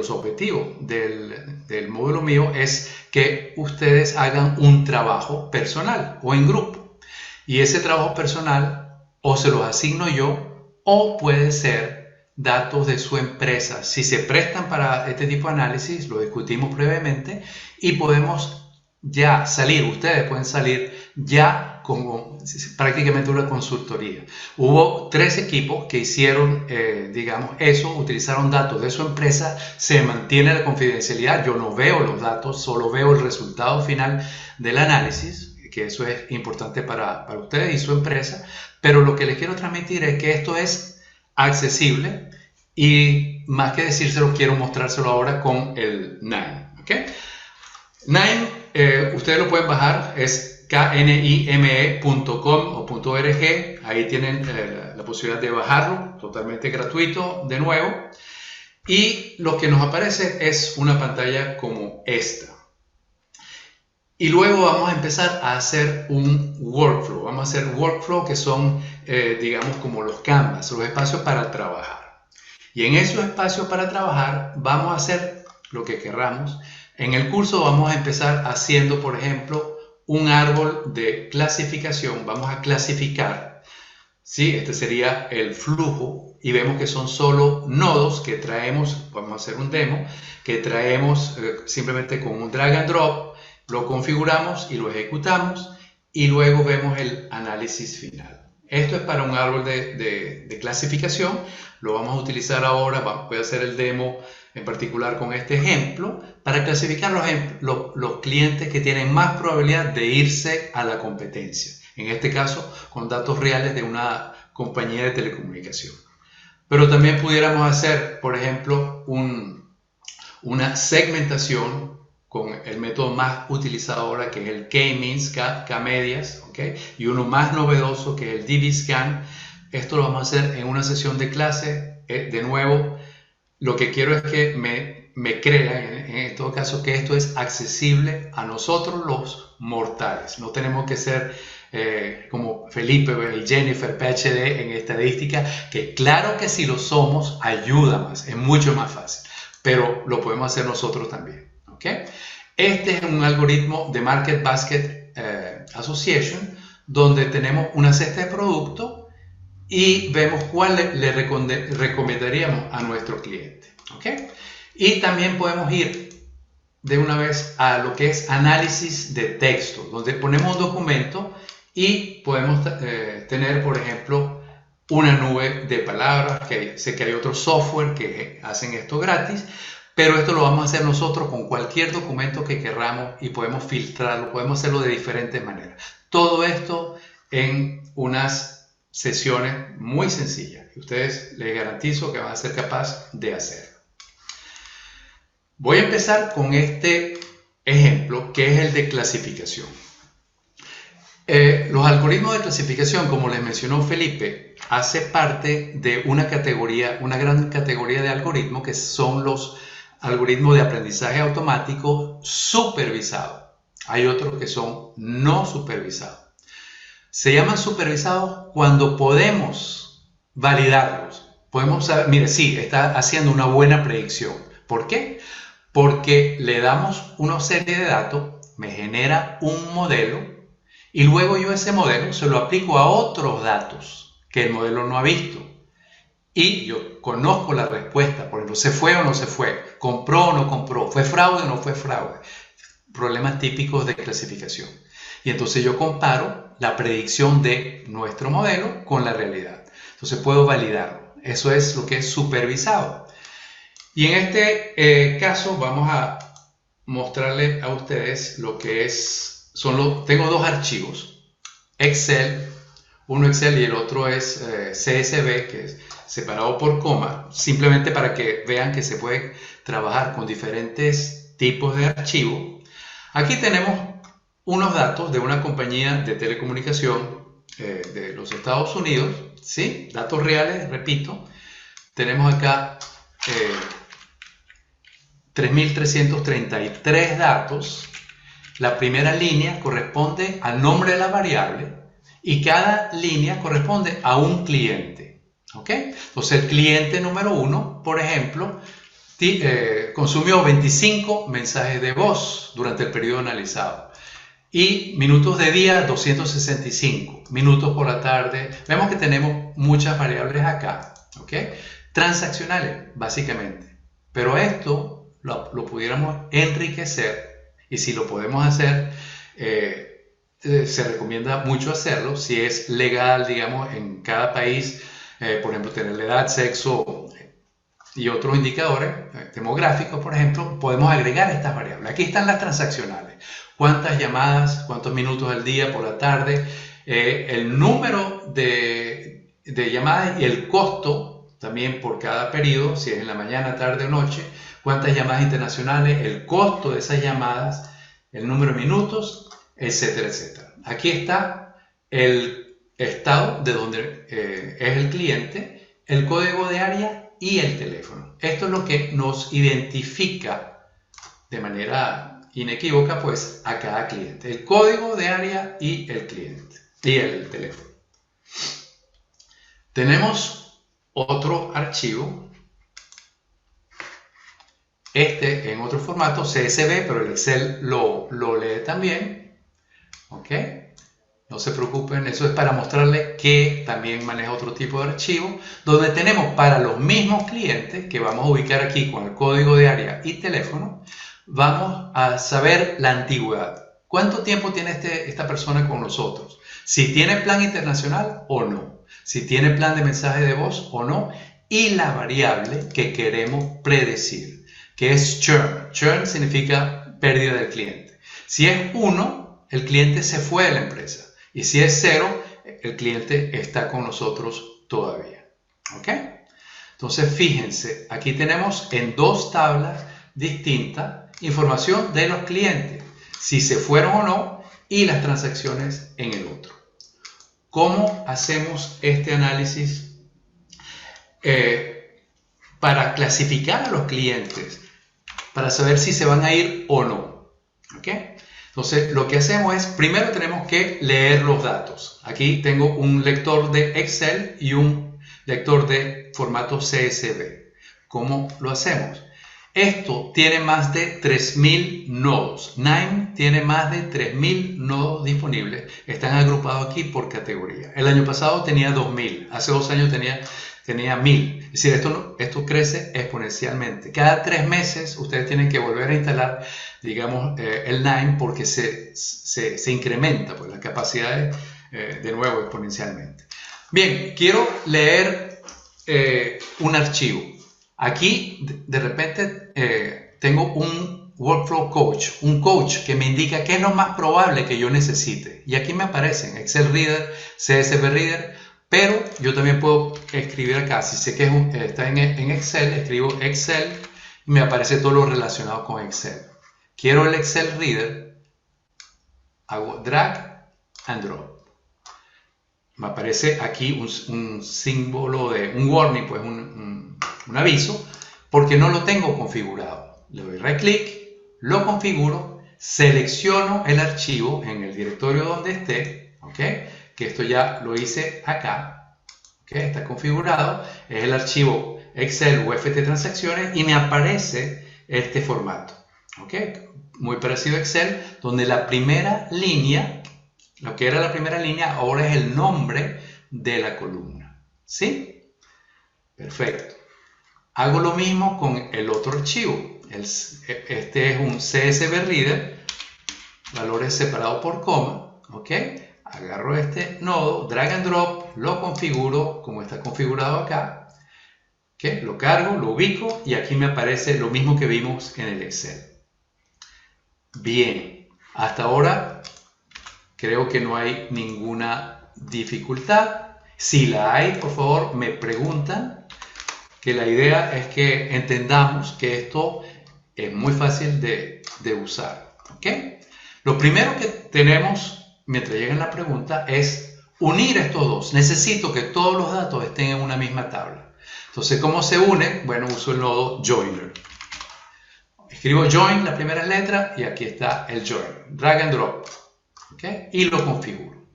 objetivos del módulo mío es que ustedes hagan un trabajo personal o en grupo. Y ese trabajo personal o se los asigno yo o puede ser datos de su empresa. Si se prestan para este tipo de análisis, lo discutimos previamente y podemos ya salir, ustedes pueden salir ya como prácticamente una consultoría. Hubo 3 equipos que hicieron, digamos, eso, utilizaron datos de su empresa, se mantiene la confidencialidad, yo no veo los datos, solo veo el resultado final del análisis, que eso es importante para ustedes y su empresa, pero lo que les quiero transmitir es que esto es accesible Y más que decírselo, quiero mostrárselo ahora con el KNIME. ¿Okay? KNIME, ustedes lo pueden bajar, es knime.com o .org. Ahí tienen la posibilidad de bajarlo, totalmente gratuito, de nuevo. Y lo que nos aparece es una pantalla como esta. Y luego vamos a empezar a hacer un workflow. Vamos a hacer workflow que son, digamos, como los canvas, los espacios para trabajar. Y en esos espacios para trabajar vamos a hacer lo que querramos. En el curso vamos a empezar haciendo, por ejemplo, un árbol de clasificación. Vamos a clasificar, ¿sí? Este sería el flujo. Y vemos que son solo nodos que traemos, vamos a hacer un demo, que traemos simplemente con un drag and drop, lo configuramos y lo ejecutamos y luego vemos el análisis final. Esto es para un árbol de clasificación, lo vamos a utilizar ahora, voy a hacer el demo en particular con este ejemplo, para clasificar los clientes que tienen más probabilidad de irse a la competencia, en este caso con datos reales de una compañía de telecomunicación. Pero también pudiéramos hacer, por ejemplo, una segmentación con el método más utilizado ahora, que es el K-means, K-medias, ¿okay? Y uno más novedoso, que es el DB-scan. Esto lo vamos a hacer en una sesión de clase. De nuevo, lo que quiero es que me crean, en todo caso, que esto es accesible a nosotros los mortales. No tenemos que ser como Felipe y Jennifer, PhD en estadística, que claro que si lo somos, ayuda más, es mucho más fácil, pero lo podemos hacer nosotros también. ¿Okay? Este es un algoritmo de Market Basket Association, donde tenemos una cesta de productos y vemos cuál le recomendaríamos a nuestro cliente. ¿Okay? Y también podemos ir de una vez a lo que es análisis de texto, donde ponemos un documento y podemos tener, por ejemplo, una nube de palabras, que sé que hay otros software que hacen esto gratis, pero esto lo vamos a hacer nosotros con cualquier documento que querramos y podemos filtrarlo, podemos hacerlo de diferentes maneras. Todo esto en unas sesiones muy sencillas que ustedes les garantizo que van a ser capaces de hacer. Voy a empezar con este ejemplo, que es el de clasificación. Los algoritmos de clasificación, como les mencionó Felipe, hace parte de una categoría, una gran categoría de algoritmos, que son los algoritmos de aprendizaje automático supervisados. Hay otros que son no supervisados. Se llaman supervisados cuando podemos validarlos. Podemos saber, mire, sí, está haciendo una buena predicción. ¿Por qué? Porque le damos una serie de datos, me genera un modelo, y luego yo ese modelo se lo aplico a otros datos que el modelo no ha visto. Y yo conozco la respuesta, por ejemplo, ¿se fue o no se fue? ¿Compró o no compró? ¿Fue fraude o no fue fraude? Problemas típicos de clasificación. Y entonces yo comparo la predicción de nuestro modelo con la realidad. Entonces puedo validarlo. Eso es lo que es supervisado. Y en este caso vamos a mostrarles a ustedes lo que es... tengo dos archivos, Excel, uno Excel y el otro es CSV, que es separado por coma, simplemente para que vean que se puede trabajar con diferentes tipos de archivos. Aquí tenemos unos datos de una compañía de telecomunicación de los Estados Unidos, ¿sí? Datos reales, repito. Tenemos acá 3.333 datos. La primera línea corresponde al nombre de la variable y cada línea corresponde a un cliente. ¿Okay? Entonces el cliente número 1, por ejemplo, consumió 25 mensajes de voz durante el periodo analizado y minutos de día 265, minutos por la tarde. Vemos que tenemos muchas variables acá, ¿okay? Transaccionales básicamente, pero esto lo pudiéramos enriquecer. Y si lo podemos hacer, se recomienda mucho hacerlo. Si es legal, digamos, en cada país, por ejemplo, tener la edad, sexo y otros indicadores demográficos, por ejemplo, podemos agregar estas variables. Aquí están las transaccionales. ¿Cuántas llamadas, cuántos minutos al día, por la tarde? El número de llamadas y el costo también por cada periodo, si es en la mañana, tarde o noche, cuántas llamadas internacionales, el costo de esas llamadas, el número de minutos, etcétera, etcétera. Aquí está el estado de donde es el cliente, el código de área y el teléfono. Esto es lo que nos identifica de manera inequívoca pues a cada cliente. El código de área y el cliente y el teléfono. Tenemos otro archivo. Este en otro formato, CSV, pero el Excel lo lee también. ¿Ok? No se preocupen, eso es para mostrarles que también maneja otro tipo de archivo, donde tenemos para los mismos clientes, que vamos a ubicar aquí con el código de área y teléfono, vamos a saber la antigüedad. ¿Cuánto tiempo tiene esta persona con nosotros? Si tiene plan internacional o no. Si tiene plan de mensaje de voz o no. Y la variable que queremos predecir, que es churn. Churn significa pérdida del cliente. Si es 1, el cliente se fue de la empresa. Y si es 0, el cliente está con nosotros todavía. ¿Ok? Entonces, fíjense, aquí tenemos en 2 tablas distintas información de los clientes, si se fueron o no, y las transacciones en el otro. ¿Cómo hacemos este análisis para clasificar a los clientes, para saber si se van a ir o no? ¿Ok? Entonces, lo que hacemos es, primero tenemos que leer los datos. Aquí tengo un lector de Excel y un lector de formato CSV. ¿Cómo lo hacemos? Esto tiene más de 3.000 nodos. Nime tiene más de 3.000 nodos disponibles. Están agrupados aquí por categoría. El año pasado tenía 2.000. Hace 2 años tenía 1.000. Es decir, esto crece exponencialmente. Cada 3 meses ustedes tienen que volver a instalar, digamos, el Nime porque se incrementa pues, las capacidades de nuevo exponencialmente. Bien, quiero leer un archivo. Aquí de repente tengo un workflow coach, un coach que me indica qué es lo más probable que yo necesite. Y aquí me aparecen Excel Reader, CSV Reader, pero yo también puedo escribir acá. Si sé que está en Excel, escribo Excel y me aparece todo lo relacionado con Excel. Quiero el Excel Reader, hago drag and drop. Me aparece aquí un símbolo de un warning, pues un aviso, porque no lo tengo configurado. Le doy right clic, lo configuro, selecciono el archivo en el directorio donde esté, ¿ok? Que esto ya lo hice acá, ¿ok? Está configurado, es el archivo Excel UFT transacciones y me aparece este formato, ¿ok? Muy parecido a Excel, donde la primera línea, lo que era la primera línea, ahora es el nombre de la columna, ¿sí? Perfecto. Hago lo mismo con el otro archivo. Este es un CSV Reader, valores separados por coma, ¿ok? Agarro este nodo, drag and drop, lo configuro como está configurado acá, ¿ok? Lo cargo, lo ubico y aquí me aparece lo mismo que vimos en el Excel. Bien, hasta ahora creo que no hay ninguna dificultad. Si la hay, por favor, me preguntan, que la idea es que entendamos que esto es muy fácil de usar, ¿ok? Lo primero que tenemos, mientras lleguen la pregunta, es unir estos dos. Necesito que todos los datos estén en una misma tabla. Entonces, ¿cómo se une? Bueno, uso el nodo joiner. Escribo join, la primera letra, y aquí está el join. Drag and drop, ¿ok? Y lo configuro.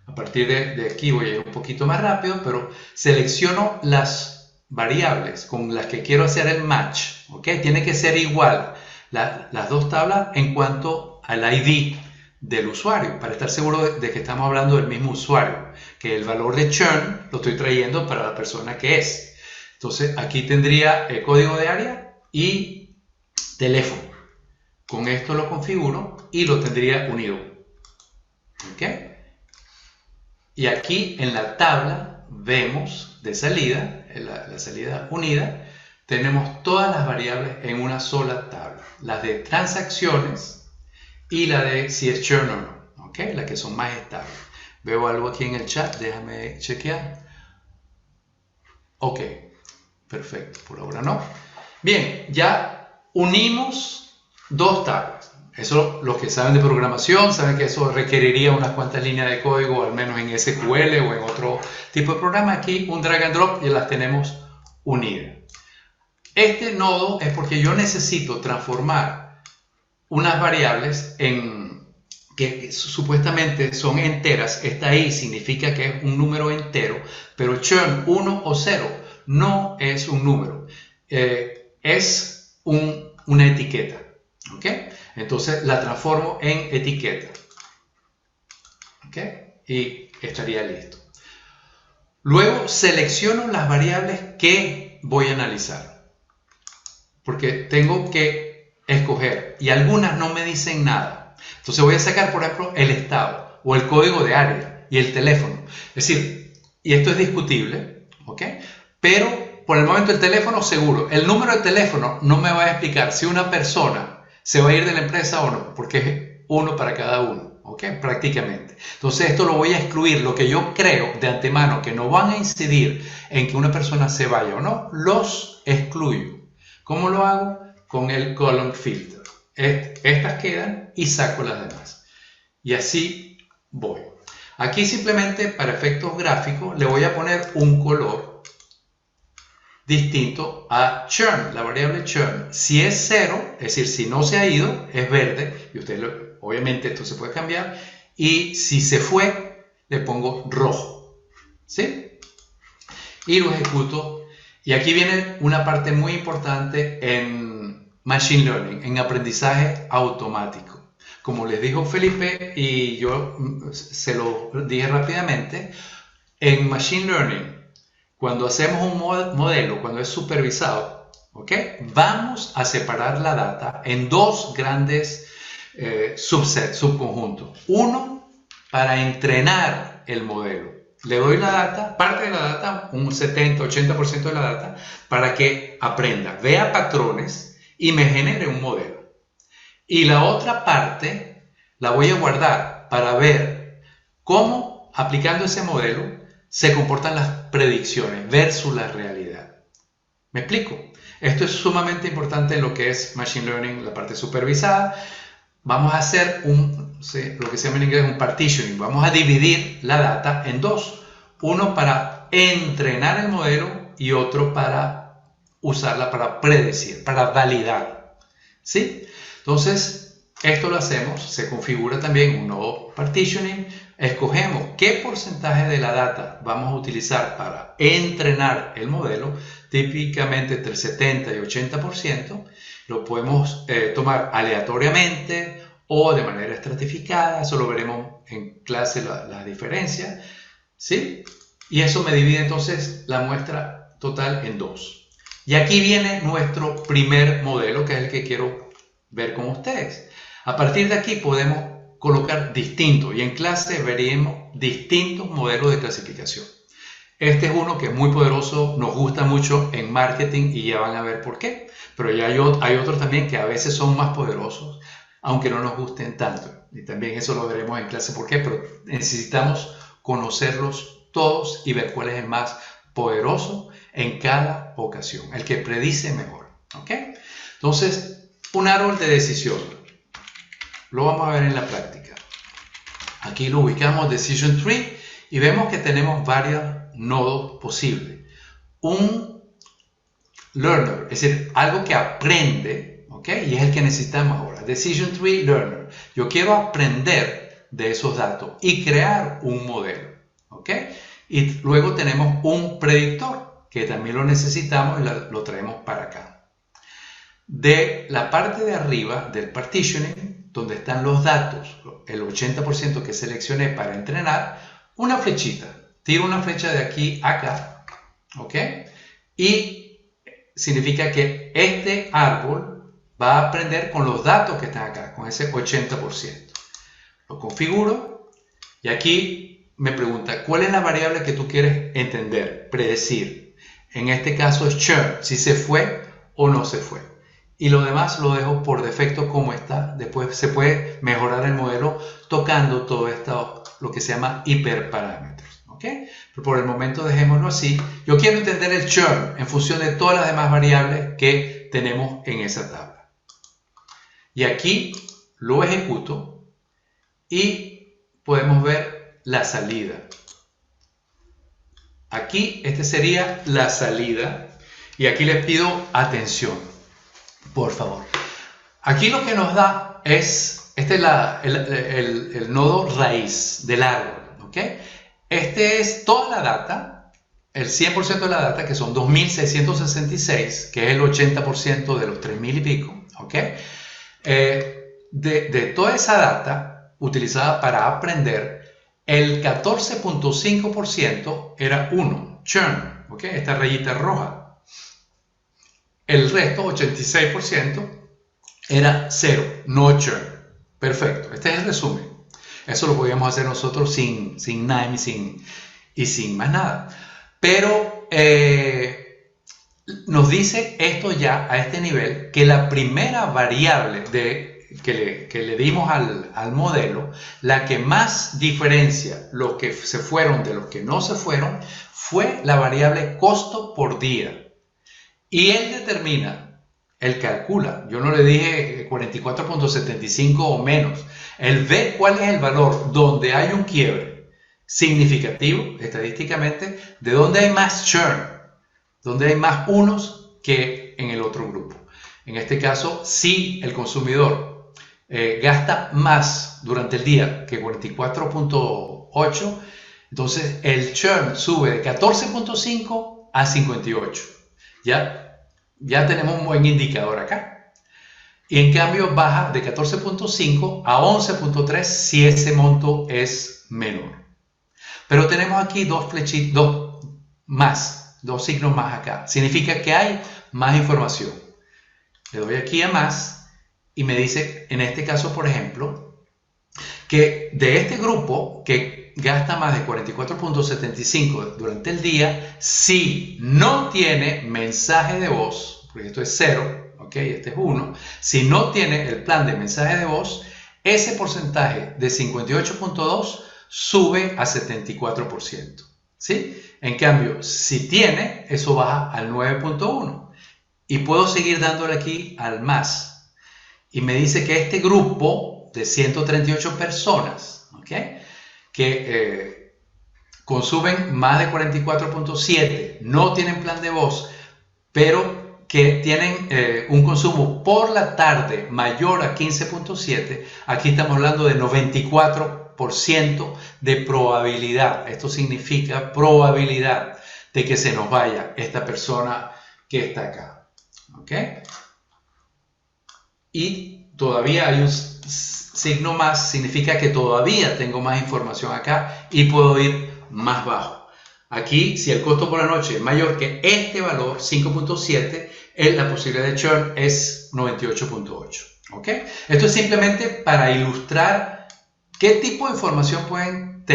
A partir de aquí voy a ir un poquito más rápido, pero selecciono las variables con las que quiero hacer el match, ¿ok? Tiene que ser igual las 2 tablas en cuanto al ID del usuario, para estar seguro de que estamos hablando del mismo usuario, que el valor de churn lo estoy trayendo para la persona que es. Entonces, aquí tendría el código de área y teléfono. Con esto lo configuro y lo tendría unido, ¿ok? Y aquí en la tabla vemos de salida, la salida unida, tenemos todas las variables en una sola tabla. Las de transacciones y la de si es churn o no, ¿ok? Las que son más estables. Veo algo aquí en el chat, déjame chequear. Ok, Perfecto, por ahora no. Bien, ya unimos dos tablas. Eso, los que saben de programación saben que eso requeriría unas cuantas líneas de código, al menos en SQL o en otro tipo de programa. Aquí un drag and drop y las tenemos unidas. Este nodo es porque yo necesito transformar unas variables que supuestamente son enteras. Esta i significa que es un número entero, pero churn 1 o 0 no es un número, es una etiqueta. ¿Ok? Entonces la transformo en etiqueta. ¿Ok? Y estaría listo. Luego selecciono las variables que voy a analizar, porque tengo que escoger y algunas no me dicen nada. Entonces voy a sacar, por ejemplo, el estado o el código de área y el teléfono. Es decir, y esto es discutible, ¿ok? Pero por el momento el teléfono seguro. El número de teléfono no me va a explicar si una persona se va a ir de la empresa o no, porque es uno para cada uno, ¿ok? Prácticamente. Entonces esto lo voy a excluir. Lo que yo creo de antemano que no van a incidir en que una persona se vaya o no, los excluyo. ¿Cómo lo hago? Con el column filter. Estas quedan y saco las demás. Y así voy. Aquí simplemente para efectos gráficos le voy a poner un color distinto a churn, la variable churn. Si es 0, es decir, si no se ha ido, es verde. Y obviamente esto se puede cambiar. Y si se fue, le pongo rojo. ¿Sí? Y lo ejecuto. Y aquí viene una parte muy importante en Machine Learning, en aprendizaje automático. Como les dijo Felipe y yo se lo dije rápidamente, en Machine Learning, cuando hacemos un modelo, cuando es supervisado, ¿ok? Vamos a separar la data en dos grandes subconjuntos. Uno, para entrenar el modelo. Le doy la data, parte de la data, un 70-80% de la data, para que aprenda, vea patrones y me genere un modelo. Y la otra parte la voy a guardar para ver cómo, aplicando ese modelo, se comportan las predicciones versus la realidad. ¿Me explico? Esto es sumamente importante en lo que es Machine Learning, la parte supervisada. Vamos a hacer lo que se llama en inglés un partitioning. Vamos a dividir la data en dos. Uno para entrenar el modelo y otro para usarla para predecir, para validar. ¿Sí? Entonces, esto lo hacemos. Se configura también un nuevo partitioning. Escogemos qué porcentaje de la data vamos a utilizar para entrenar el modelo, típicamente entre el 70 y 80%. Lo podemos tomar aleatoriamente o de manera estratificada. Eso lo veremos en clase, las diferencias. ¿Sí? Y eso me divide entonces la muestra total en dos. Y aquí viene nuestro primer modelo, que es el que quiero ver con ustedes. A partir de aquí podemos colocar distintos, y en clase veremos distintos modelos de clasificación. Este es uno que es muy poderoso, nos gusta mucho en marketing y ya van a ver por qué. Pero ya hay otros también que a veces son más poderosos, aunque no nos gusten tanto. Y también eso lo veremos en clase por qué, pero necesitamos conocerlos todos y ver cuál es el más poderoso en cada ocasión, el que predice mejor. ¿Ok? Entonces, un árbol de decisión. Lo vamos a ver en la práctica. Aquí lo ubicamos Decision Tree y vemos que tenemos varios nodos posibles. Un learner, es decir, algo que aprende, ¿ok? Y es el que necesitamos ahora. Decision Tree Learner. Yo quiero aprender de esos datos y crear un modelo, ¿ok? Y luego tenemos un predictor, que también lo necesitamos y lo traemos para acá. De la parte de arriba del partitioning, donde están los datos, el 80% que seleccioné para entrenar, una flechita. Tiro una flecha de aquí a acá, ¿ok? Y significa que este árbol va a aprender con los datos que están acá, con ese 80%. Lo configuro y aquí me pregunta, ¿cuál es la variable que tú quieres entender, predecir? En este caso es churn, si se fue o no se fue. Y lo demás lo dejo por defecto como está. Después se puede mejorar el modelo tocando todo esto, lo que se llama hiperparámetros. ¿Ok? ¿ok? Pero por el momento dejémoslo así. Yo quiero entender el churn en función de todas las demás variables que tenemos en esa tabla. Y aquí lo ejecuto y podemos ver la salida. Aquí, este sería la salida. Y aquí les pido atención, por favor. Aquí lo que nos da es, este es el nodo raíz del árbol, ¿ok? Este es toda la data, el 100% de la data, que son 2.666, que es el 80% de los 3.000 y pico, ¿ok? De toda esa data utilizada para aprender, el 14.5% era 1, churn, ¿ok? Esta rayita roja. El resto, 86%, era 0, no churn. Perfecto, este es el resumen. Eso lo podíamos hacer nosotros sin NIME y sin más nada. Pero nos dice esto ya a este nivel, que la primera variable que le dimos al modelo, la que más diferencia los que se fueron de los que no se fueron, fue la variable costo por día. Y él determina, él calcula, yo no le dije 44.75 o menos, él ve cuál es el valor donde hay un quiebre significativo, estadísticamente, de donde hay más churn, donde hay más unos que en el otro grupo. En este caso, si el consumidor gasta más durante el día que 44.8, entonces el churn sube de 14.5 a 58. Ya tenemos un buen indicador acá. Y en cambio baja de 14.5 a 11.3 si ese monto es menor. Pero tenemos aquí dos signos más acá. Significa que hay más información. Le doy aquí a más y me dice, en este caso, por ejemplo, que de este grupo que gasta más de 44.75 durante el día, si no tiene mensaje de voz, porque esto es 0, ¿ok? Este es 1, si no tiene el plan de mensaje de voz, ese porcentaje de 58.2 sube a 74%, ¿sí? En cambio, si tiene, eso baja al 9.1 y puedo seguir dándole aquí al más. Y me dice que este grupo de 138 personas, ¿ok?, que consumen más de 44.7, no tienen plan de voz, pero que tienen un consumo por la tarde mayor a 15.7, aquí estamos hablando de 94% de probabilidad. Esto significa probabilidad de que se nos vaya esta persona que está acá, ¿ok? Y todavía hay un signo más, significa que todavía tengo más información acá y puedo ir más bajo. Aquí, si el costo por la noche es mayor que este valor, 5.7, la posibilidad de churn es 98.8. ¿Ok? Esto es simplemente para ilustrar qué tipo de información pueden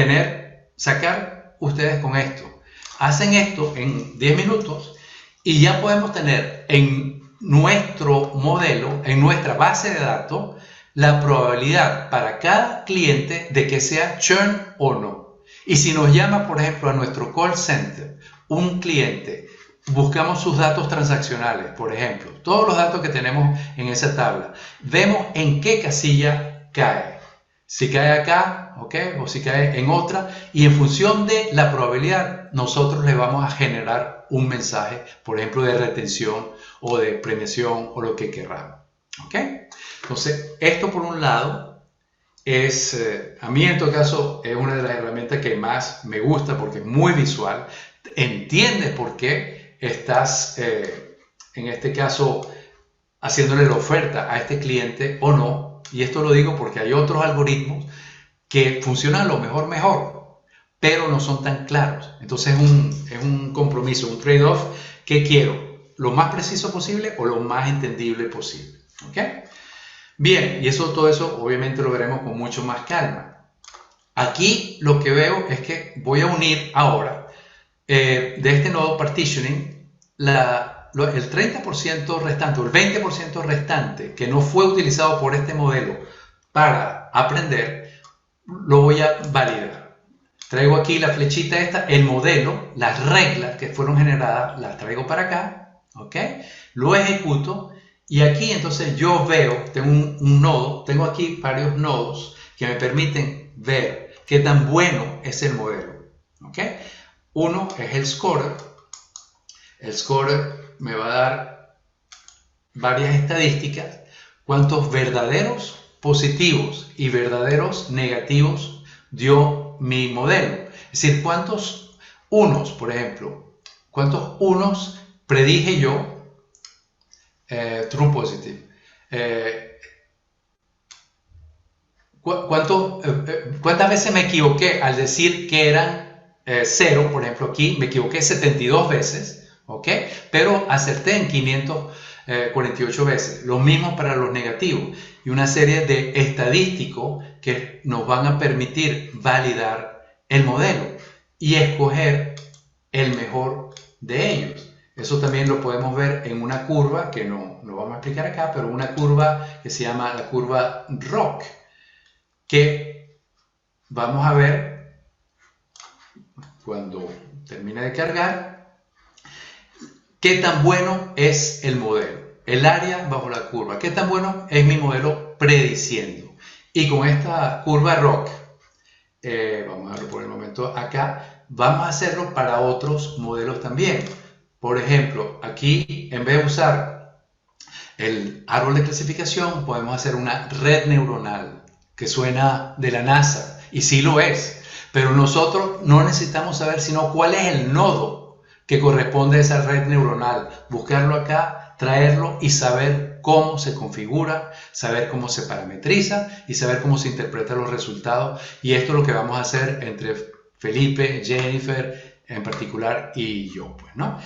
sacar ustedes con esto. Hacen esto en 10 minutos y ya podemos tener en nuestro modelo, en nuestra base de datos, la probabilidad para cada cliente de que sea churn o no. Y si nos llama, por ejemplo, a nuestro call center un cliente, buscamos sus datos transaccionales, por ejemplo, todos los datos que tenemos en esa tabla, vemos en qué casilla cae. Si cae acá, ¿ok?, o si cae en otra, y en función de la probabilidad, nosotros le vamos a generar un mensaje, por ejemplo, de retención o de premiación o lo que queramos. ¿Ok? Entonces, esto por un lado es, a mí en todo caso, es una de las herramientas que más me gusta porque es muy visual. Entiendes por qué estás, en este caso, haciéndole la oferta a este cliente o no. Y esto lo digo porque hay otros algoritmos que funcionan a lo mejor, pero no son tan claros. Entonces es un compromiso, un trade-off que quiero. Lo más preciso posible o lo más entendible posible. ¿Ok? Bien, y todo eso obviamente lo veremos con mucho más calma. Aquí lo que veo es que voy a unir ahora de este nodo partitioning el 30% restante o el 20% restante que no fue utilizado por este modelo para aprender, lo voy a validar. traigo aquí la flechita esta, el modelo, las reglas que fueron generadas, las traigo para acá, ¿ok? Lo ejecuto y aquí entonces yo veo, tengo un nodo, tengo aquí varios nodos que me permiten ver qué tan bueno es el modelo, ¿ok? Uno es el scorer. El scorer me va a dar varias estadísticas, cuántos verdaderos positivos y verdaderos negativos dio mi modelo. Es decir, cuántos unos, por ejemplo, cuántos unos predije yo, true positive. ¿Cuántas veces me equivoqué al decir que eran 0? Por ejemplo, aquí me equivoqué 72 veces, ¿ok? Pero acerté en 548 veces. Lo mismo para los negativos. Y una serie de estadísticos que nos van a permitir validar el modelo y escoger el mejor de ellos. Eso también lo podemos ver en una curva que no vamos a explicar acá, pero una curva que se llama la curva ROC, que vamos a ver cuando termine de cargar qué tan bueno es el modelo, el área bajo la curva, qué tan bueno es mi modelo prediciendo. Y con esta curva ROC, vamos a verlo por el momento acá, vamos a hacerlo para otros modelos también. Por ejemplo, aquí en vez de usar el árbol de clasificación, podemos hacer una red neuronal, que suena de la NASA, y sí lo es, pero nosotros no necesitamos saber sino cuál es el nodo que corresponde a esa red neuronal, buscarlo acá, traerlo y saber cómo se configura, saber cómo se parametriza y saber cómo se interpretan los resultados. Y esto es lo que vamos a hacer entre Felipe, Jennifer en particular y yo, pues, ¿no?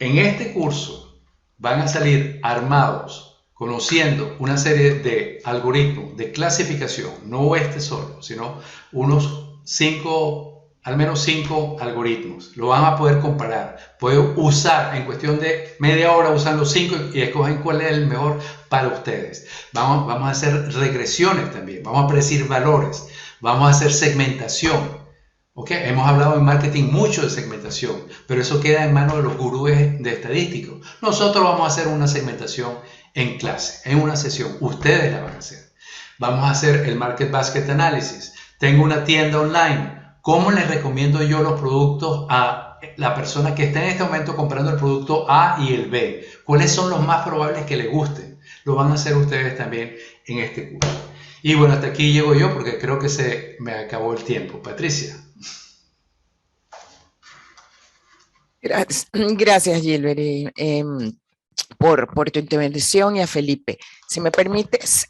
En este curso van a salir armados, conociendo una serie de algoritmos de clasificación, no este solo, sino unos 5, al menos 5 algoritmos. Lo van a poder comparar. Pueden usar en cuestión de media hora, usan los 5 y escogen cuál es el mejor para ustedes. Vamos a hacer regresiones también, vamos a predecir valores, vamos a hacer segmentación. Okay. Hemos hablado en marketing mucho de segmentación, pero eso queda en manos de los gurúes de estadísticos. Nosotros vamos a hacer una segmentación en clase, en una sesión. Ustedes la van a hacer. Vamos a hacer el Market Basket Analysis. Tengo una tienda online. ¿Cómo les recomiendo yo los productos a la persona que está en este momento comprando el producto A y el B? ¿Cuáles son los más probables que le gusten? Lo van a hacer ustedes también en este curso. Y bueno, hasta aquí llego yo porque creo que se me acabó el tiempo. Patricia. Gracias, Gilbert, por tu intervención, y a Felipe. Si me permites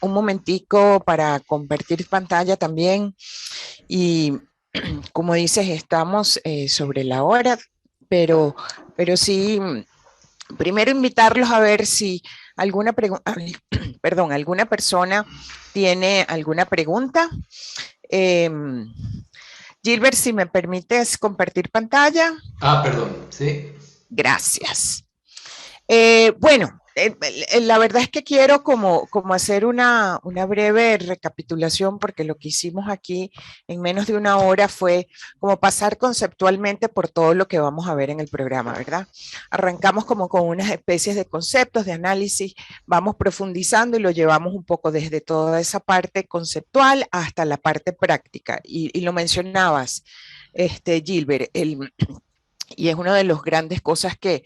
un momentico para compartir pantalla también. Y como dices, estamos sobre la hora, pero sí, primero invitarlos a ver si alguna alguna persona tiene alguna pregunta. Gilbert, si me permites compartir pantalla. Perdón, sí. Gracias. Bueno, la verdad es que quiero como hacer una breve recapitulación, porque lo que hicimos aquí en menos de una hora fue como pasar conceptualmente por todo lo que vamos a ver en el programa, ¿verdad? Arrancamos como con unas especies de conceptos, de análisis, vamos profundizando y lo llevamos un poco desde toda esa parte conceptual hasta la parte práctica. Y lo mencionabas, Gilbert, y es una de las grandes cosas que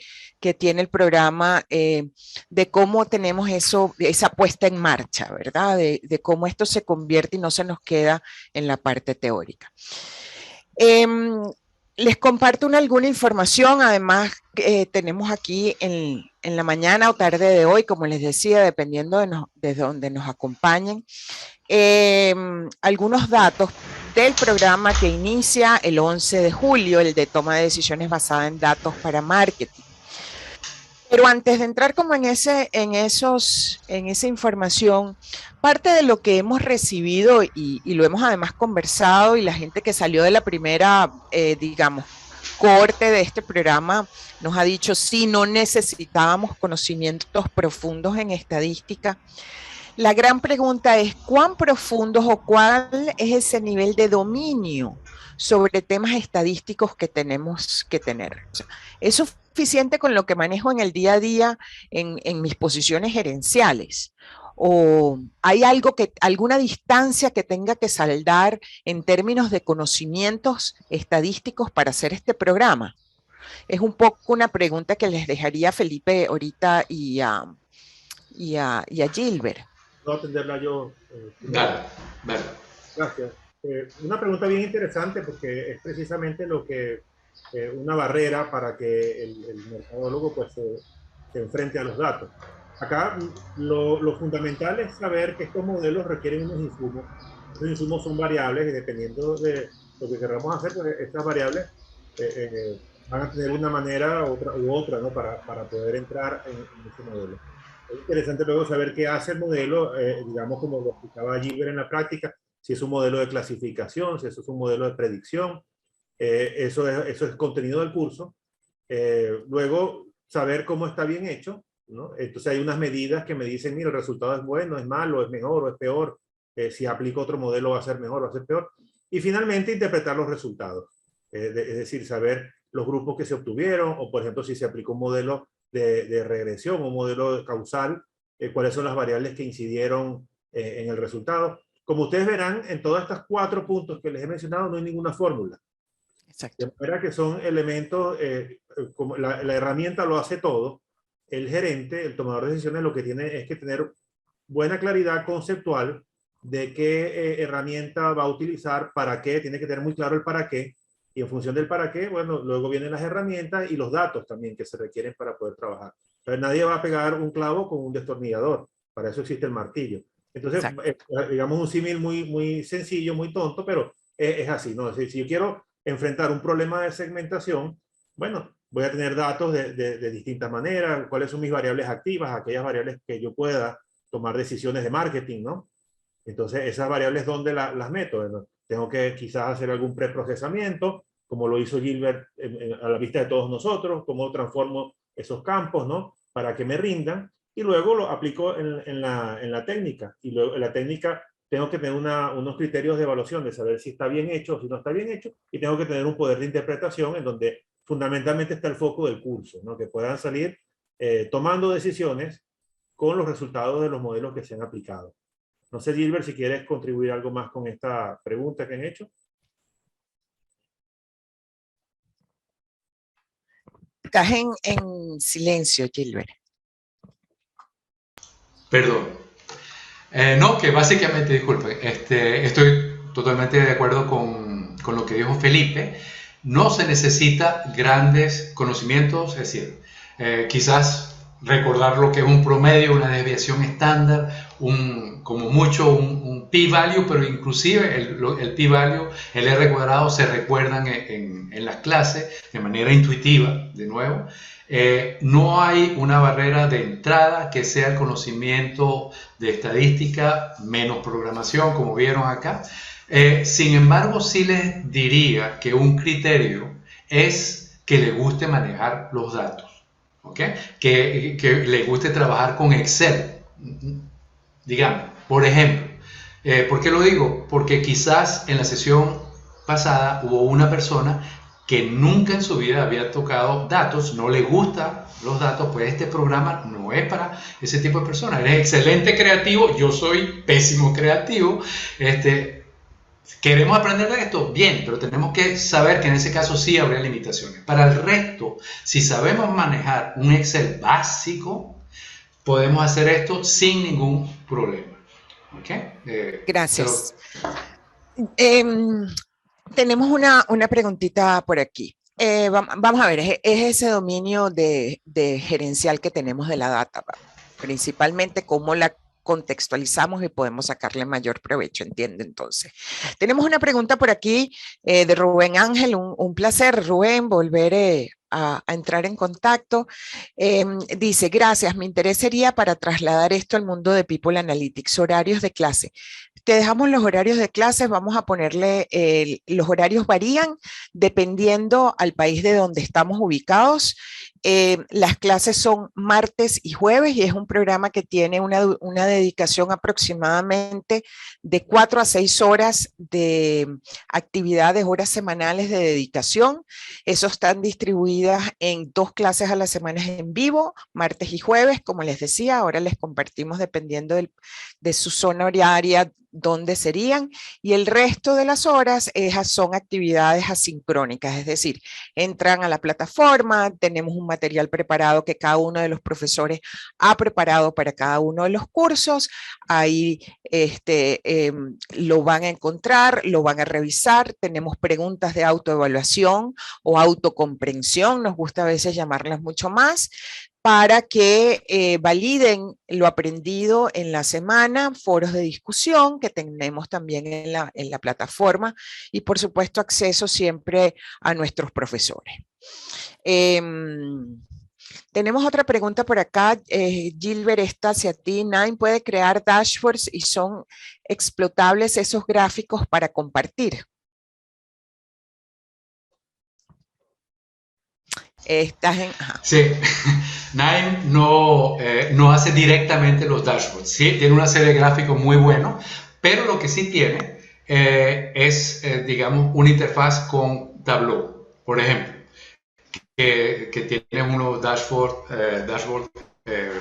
tiene el programa, de cómo tenemos esa puesta en marcha, ¿verdad? De cómo esto se convierte y no se nos queda en la parte teórica. Les comparto alguna información. Además, tenemos aquí en la mañana o tarde de hoy, como les decía, dependiendo de donde nos acompañen, algunos datos del programa que inicia el 11 de julio, el de toma de decisiones basada en datos para marketing. Pero antes de entrar como en esa información, parte de lo que hemos recibido y lo hemos además conversado, y la gente que salió de la primera, digamos, cohorte de este programa nos ha dicho si no necesitábamos conocimientos profundos en estadística. La gran pregunta es, ¿cuán profundos o cuál es ese nivel de dominio sobre temas estadísticos que tenemos que tener? O sea, ¿es suficiente con lo que manejo en el día a día en mis posiciones gerenciales? ¿O hay algo alguna distancia que tenga que saldar en términos de conocimientos estadísticos para hacer este programa? Es un poco una pregunta que les dejaría a Felipe ahorita y a Gilbert. Voy a atenderla yo primero. Dale, dale. Gracias. Una pregunta bien interesante porque es precisamente lo que una barrera para que el mercadólogo pues, se enfrente a los datos. Acá lo fundamental es saber que estos modelos requieren unos insumos. Esos insumos son variables y dependiendo de lo que queramos hacer, pues estas variables van a tener una manera u otra, ¿no? Para poder entrar en ese modelo. Es interesante luego saber qué hace el modelo, digamos como lo explicaba Gilbert en la práctica, si es un modelo de clasificación, si eso es un modelo de predicción, eso es contenido del curso. Luego, saber cómo está bien hecho, ¿no? Entonces hay unas medidas que me dicen, mira, el resultado es bueno, es malo, es mejor o es peor, si aplico otro modelo va a ser mejor o va a ser peor. Y finalmente, interpretar los resultados, es decir, saber los grupos que se obtuvieron, o por ejemplo, si se aplicó un modelo de regresión, un modelo causal, cuáles son las variables que incidieron en el resultado. Como ustedes verán, en todos estos 4 puntos que les he mencionado no hay ninguna fórmula. Exacto. De manera que son elementos, como la herramienta lo hace todo, el gerente, el tomador de decisiones, lo que tiene es que tener buena claridad conceptual de qué herramienta va a utilizar, para qué, tiene que tener muy claro el para qué, y en función del para qué, bueno, luego vienen las herramientas y los datos también que se requieren para poder trabajar. Pero nadie va a pegar un clavo con un destornillador, para eso existe el martillo. Entonces, digamos un símil muy sencillo, muy tonto, pero es así, ¿no? Es decir, si yo quiero enfrentar un problema de segmentación, bueno, voy a tener datos de distintas maneras, cuáles son mis variables activas, aquellas variables que yo pueda tomar decisiones de marketing, ¿no? Entonces, esas variables, ¿dónde las meto? ¿No? Tengo que quizás hacer algún preprocesamiento, como lo hizo Gilbert a la vista de todos nosotros, cómo transformo esos campos, ¿no? Para que me rindan, y luego lo aplico en la técnica. Y luego en la técnica tengo que tener unos criterios de evaluación, de saber si está bien hecho o si no está bien hecho, y tengo que tener un poder de interpretación en donde fundamentalmente está el foco del curso, ¿no? Que puedan salir tomando decisiones con los resultados de los modelos que se han aplicado. No sé, Gilbert, si quieres contribuir algo más con esta pregunta que han hecho. Estás en silencio, Gilbert. Perdón. No, que básicamente, disculpe, estoy totalmente de acuerdo con lo que dijo Felipe. No se necesita grandes conocimientos, es decir, quizás recordar lo que es un promedio, una desviación estándar, como mucho un p-value, pero inclusive el p-value, el r cuadrado, se recuerdan en las clases de manera intuitiva, de nuevo. No hay una barrera de entrada que sea el conocimiento de estadística menos programación, como vieron acá. Sin embargo, sí les diría que un criterio es que le guste manejar los datos, ¿okay? Que le guste trabajar con Excel, digamos, por ejemplo. ¿Por qué lo digo? Porque quizás en la sesión pasada hubo una persona que nunca en su vida había tocado datos, no le gustan los datos, pues este programa no es para ese tipo de personas. Eres excelente creativo, yo soy pésimo creativo, queremos aprender de esto, bien, pero tenemos que saber que en ese caso sí habría limitaciones. Para el resto, si sabemos manejar un Excel básico, podemos hacer esto sin ningún problema. ¿Okay? Gracias. Tenemos una preguntita por aquí. Vamos a ver, es ese dominio de gerencial que tenemos de la data, principalmente cómo la contextualizamos y podemos sacarle mayor provecho, entiende. Entonces, tenemos una pregunta por aquí de Rubén Ángel. Un placer, Rubén, volver a entrar en contacto. Dice, gracias, mi interés sería para trasladar esto al mundo de People Analytics, horarios de clase. Te dejamos los horarios de clases, vamos a ponerle, los horarios varían dependiendo al país de donde estamos ubicados Las clases son martes y jueves y es un programa que tiene una dedicación aproximadamente de 4 a 6 horas de actividades, horas semanales de dedicación. Esos están distribuidas en 2 clases a la semana en vivo, martes y jueves, como les decía. Ahora les compartimos dependiendo de su zona horaria dónde serían, y el resto de las horas son actividades asincrónicas, es decir, entran a la plataforma, tenemos un material preparado que cada uno de los profesores ha preparado para cada uno de los cursos, ahí lo van a encontrar, lo van a revisar, tenemos preguntas de autoevaluación o autocomprensión, nos gusta a veces llamarlas mucho más, para que validen lo aprendido en la semana, foros de discusión que tenemos también en la plataforma y por supuesto acceso siempre a nuestros profesores. Tenemos otra pregunta por acá, Gilbert, está hacia ti. Nine puede crear dashboards y son explotables esos gráficos para compartir. Estás en... Ajá. Sí, Nine no hace directamente los dashboards, ¿sí? Tiene una serie de gráficos muy buenos, pero lo que sí tiene es, digamos, una interfaz con Tableau, por ejemplo, que tiene unos dashboard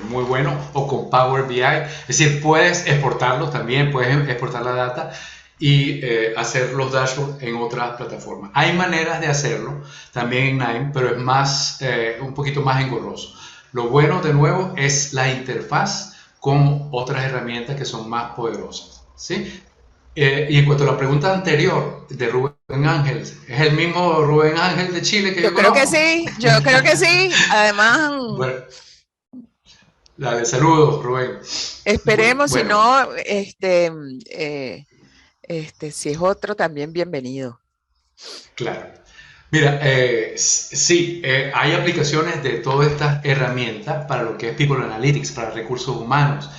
muy buenos, o con Power BI, es decir, puedes exportarlos también, puedes exportar la data y hacer los dashboards en otras plataformas. Hay maneras de hacerlo también en Nine, pero es más, un poquito más engorroso. Lo bueno, de nuevo, es la interfaz con otras herramientas que son más poderosas, ¿sí? Y en cuanto a la pregunta anterior de Rubén Ángel, ¿es el mismo Rubén Ángel de Chile que yo creo conozco? que sí, yo creo que sí. Además... Bueno, de saludos, Rubén. Esperemos, bueno. Si no, si es otro, también bienvenido. Claro. Mira, sí, hay aplicaciones de todas estas herramientas para lo que es People Analytics, para recursos humanos.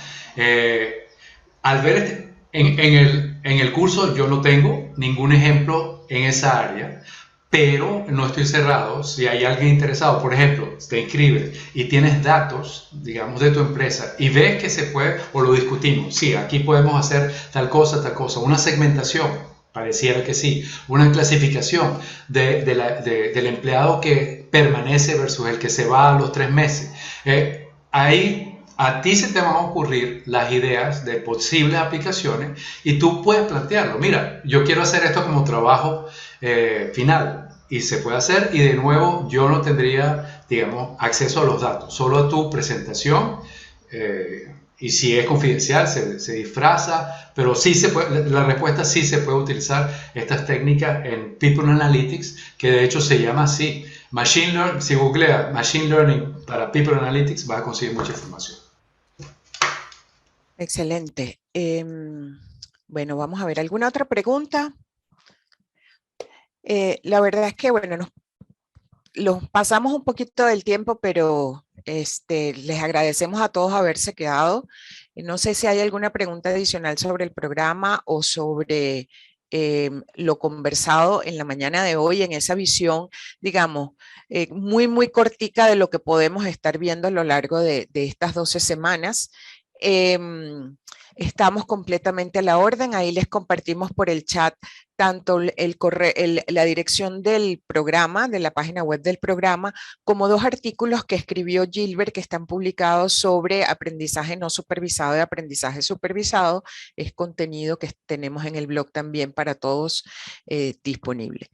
Al ver en el curso yo no tengo ningún ejemplo en esa área, pero no estoy cerrado. Si hay alguien interesado, por ejemplo, te inscribes y tienes datos, digamos, de tu empresa y ves que se puede, o lo discutimos, sí, aquí podemos hacer tal cosa, una segmentación. Pareciera que sí, una clasificación del empleado que permanece versus el que se va a los 3 meses. Ahí a ti se te van a ocurrir las ideas de posibles aplicaciones y tú puedes plantearlo. Mira, yo quiero hacer esto como trabajo final y se puede hacer, y de nuevo yo no tendría, digamos, acceso a los datos, solo a tu presentación. Y si es confidencial, se disfraza, pero sí se puede, la respuesta sí se puede utilizar estas técnicas en People Analytics, que de hecho se llama así. Machine Learning, si googlea Machine Learning para People Analytics, vas a conseguir mucha información. Excelente. Bueno, vamos a ver, ¿alguna otra pregunta? La verdad es que, bueno, los pasamos un poquito del tiempo, pero les agradecemos a todos haberse quedado. No sé si hay alguna pregunta adicional sobre el programa o sobre lo conversado en la mañana de hoy, en esa visión, digamos, muy, muy cortica de lo que podemos estar viendo a lo largo de estas 12 semanas. Estamos completamente a la orden. Ahí les compartimos por el chat tanto la dirección del programa, de la página web del programa, como 2 artículos que escribió Gilbert que están publicados sobre aprendizaje no supervisado y aprendizaje supervisado. Es contenido que tenemos en el blog también para todos disponible.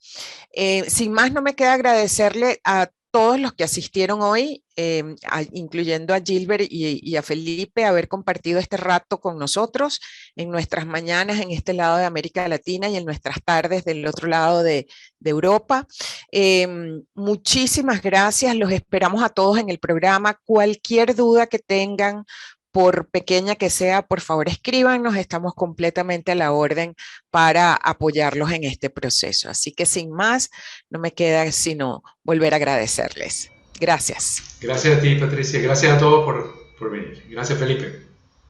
Sin más, no me queda agradecerle a todos los que asistieron hoy, incluyendo a Gilbert y a Felipe, haber compartido este rato con nosotros en nuestras mañanas en este lado de América Latina y en nuestras tardes del otro lado de Europa. Muchísimas gracias, los esperamos a todos en el programa. Cualquier duda que tengan, por pequeña que sea, por favor escríbanos, estamos completamente a la orden para apoyarlos en este proceso. Así que sin más, no me queda sino volver a agradecerles. Gracias. Gracias a ti, Patricia, gracias a todos por venir. Gracias, Felipe.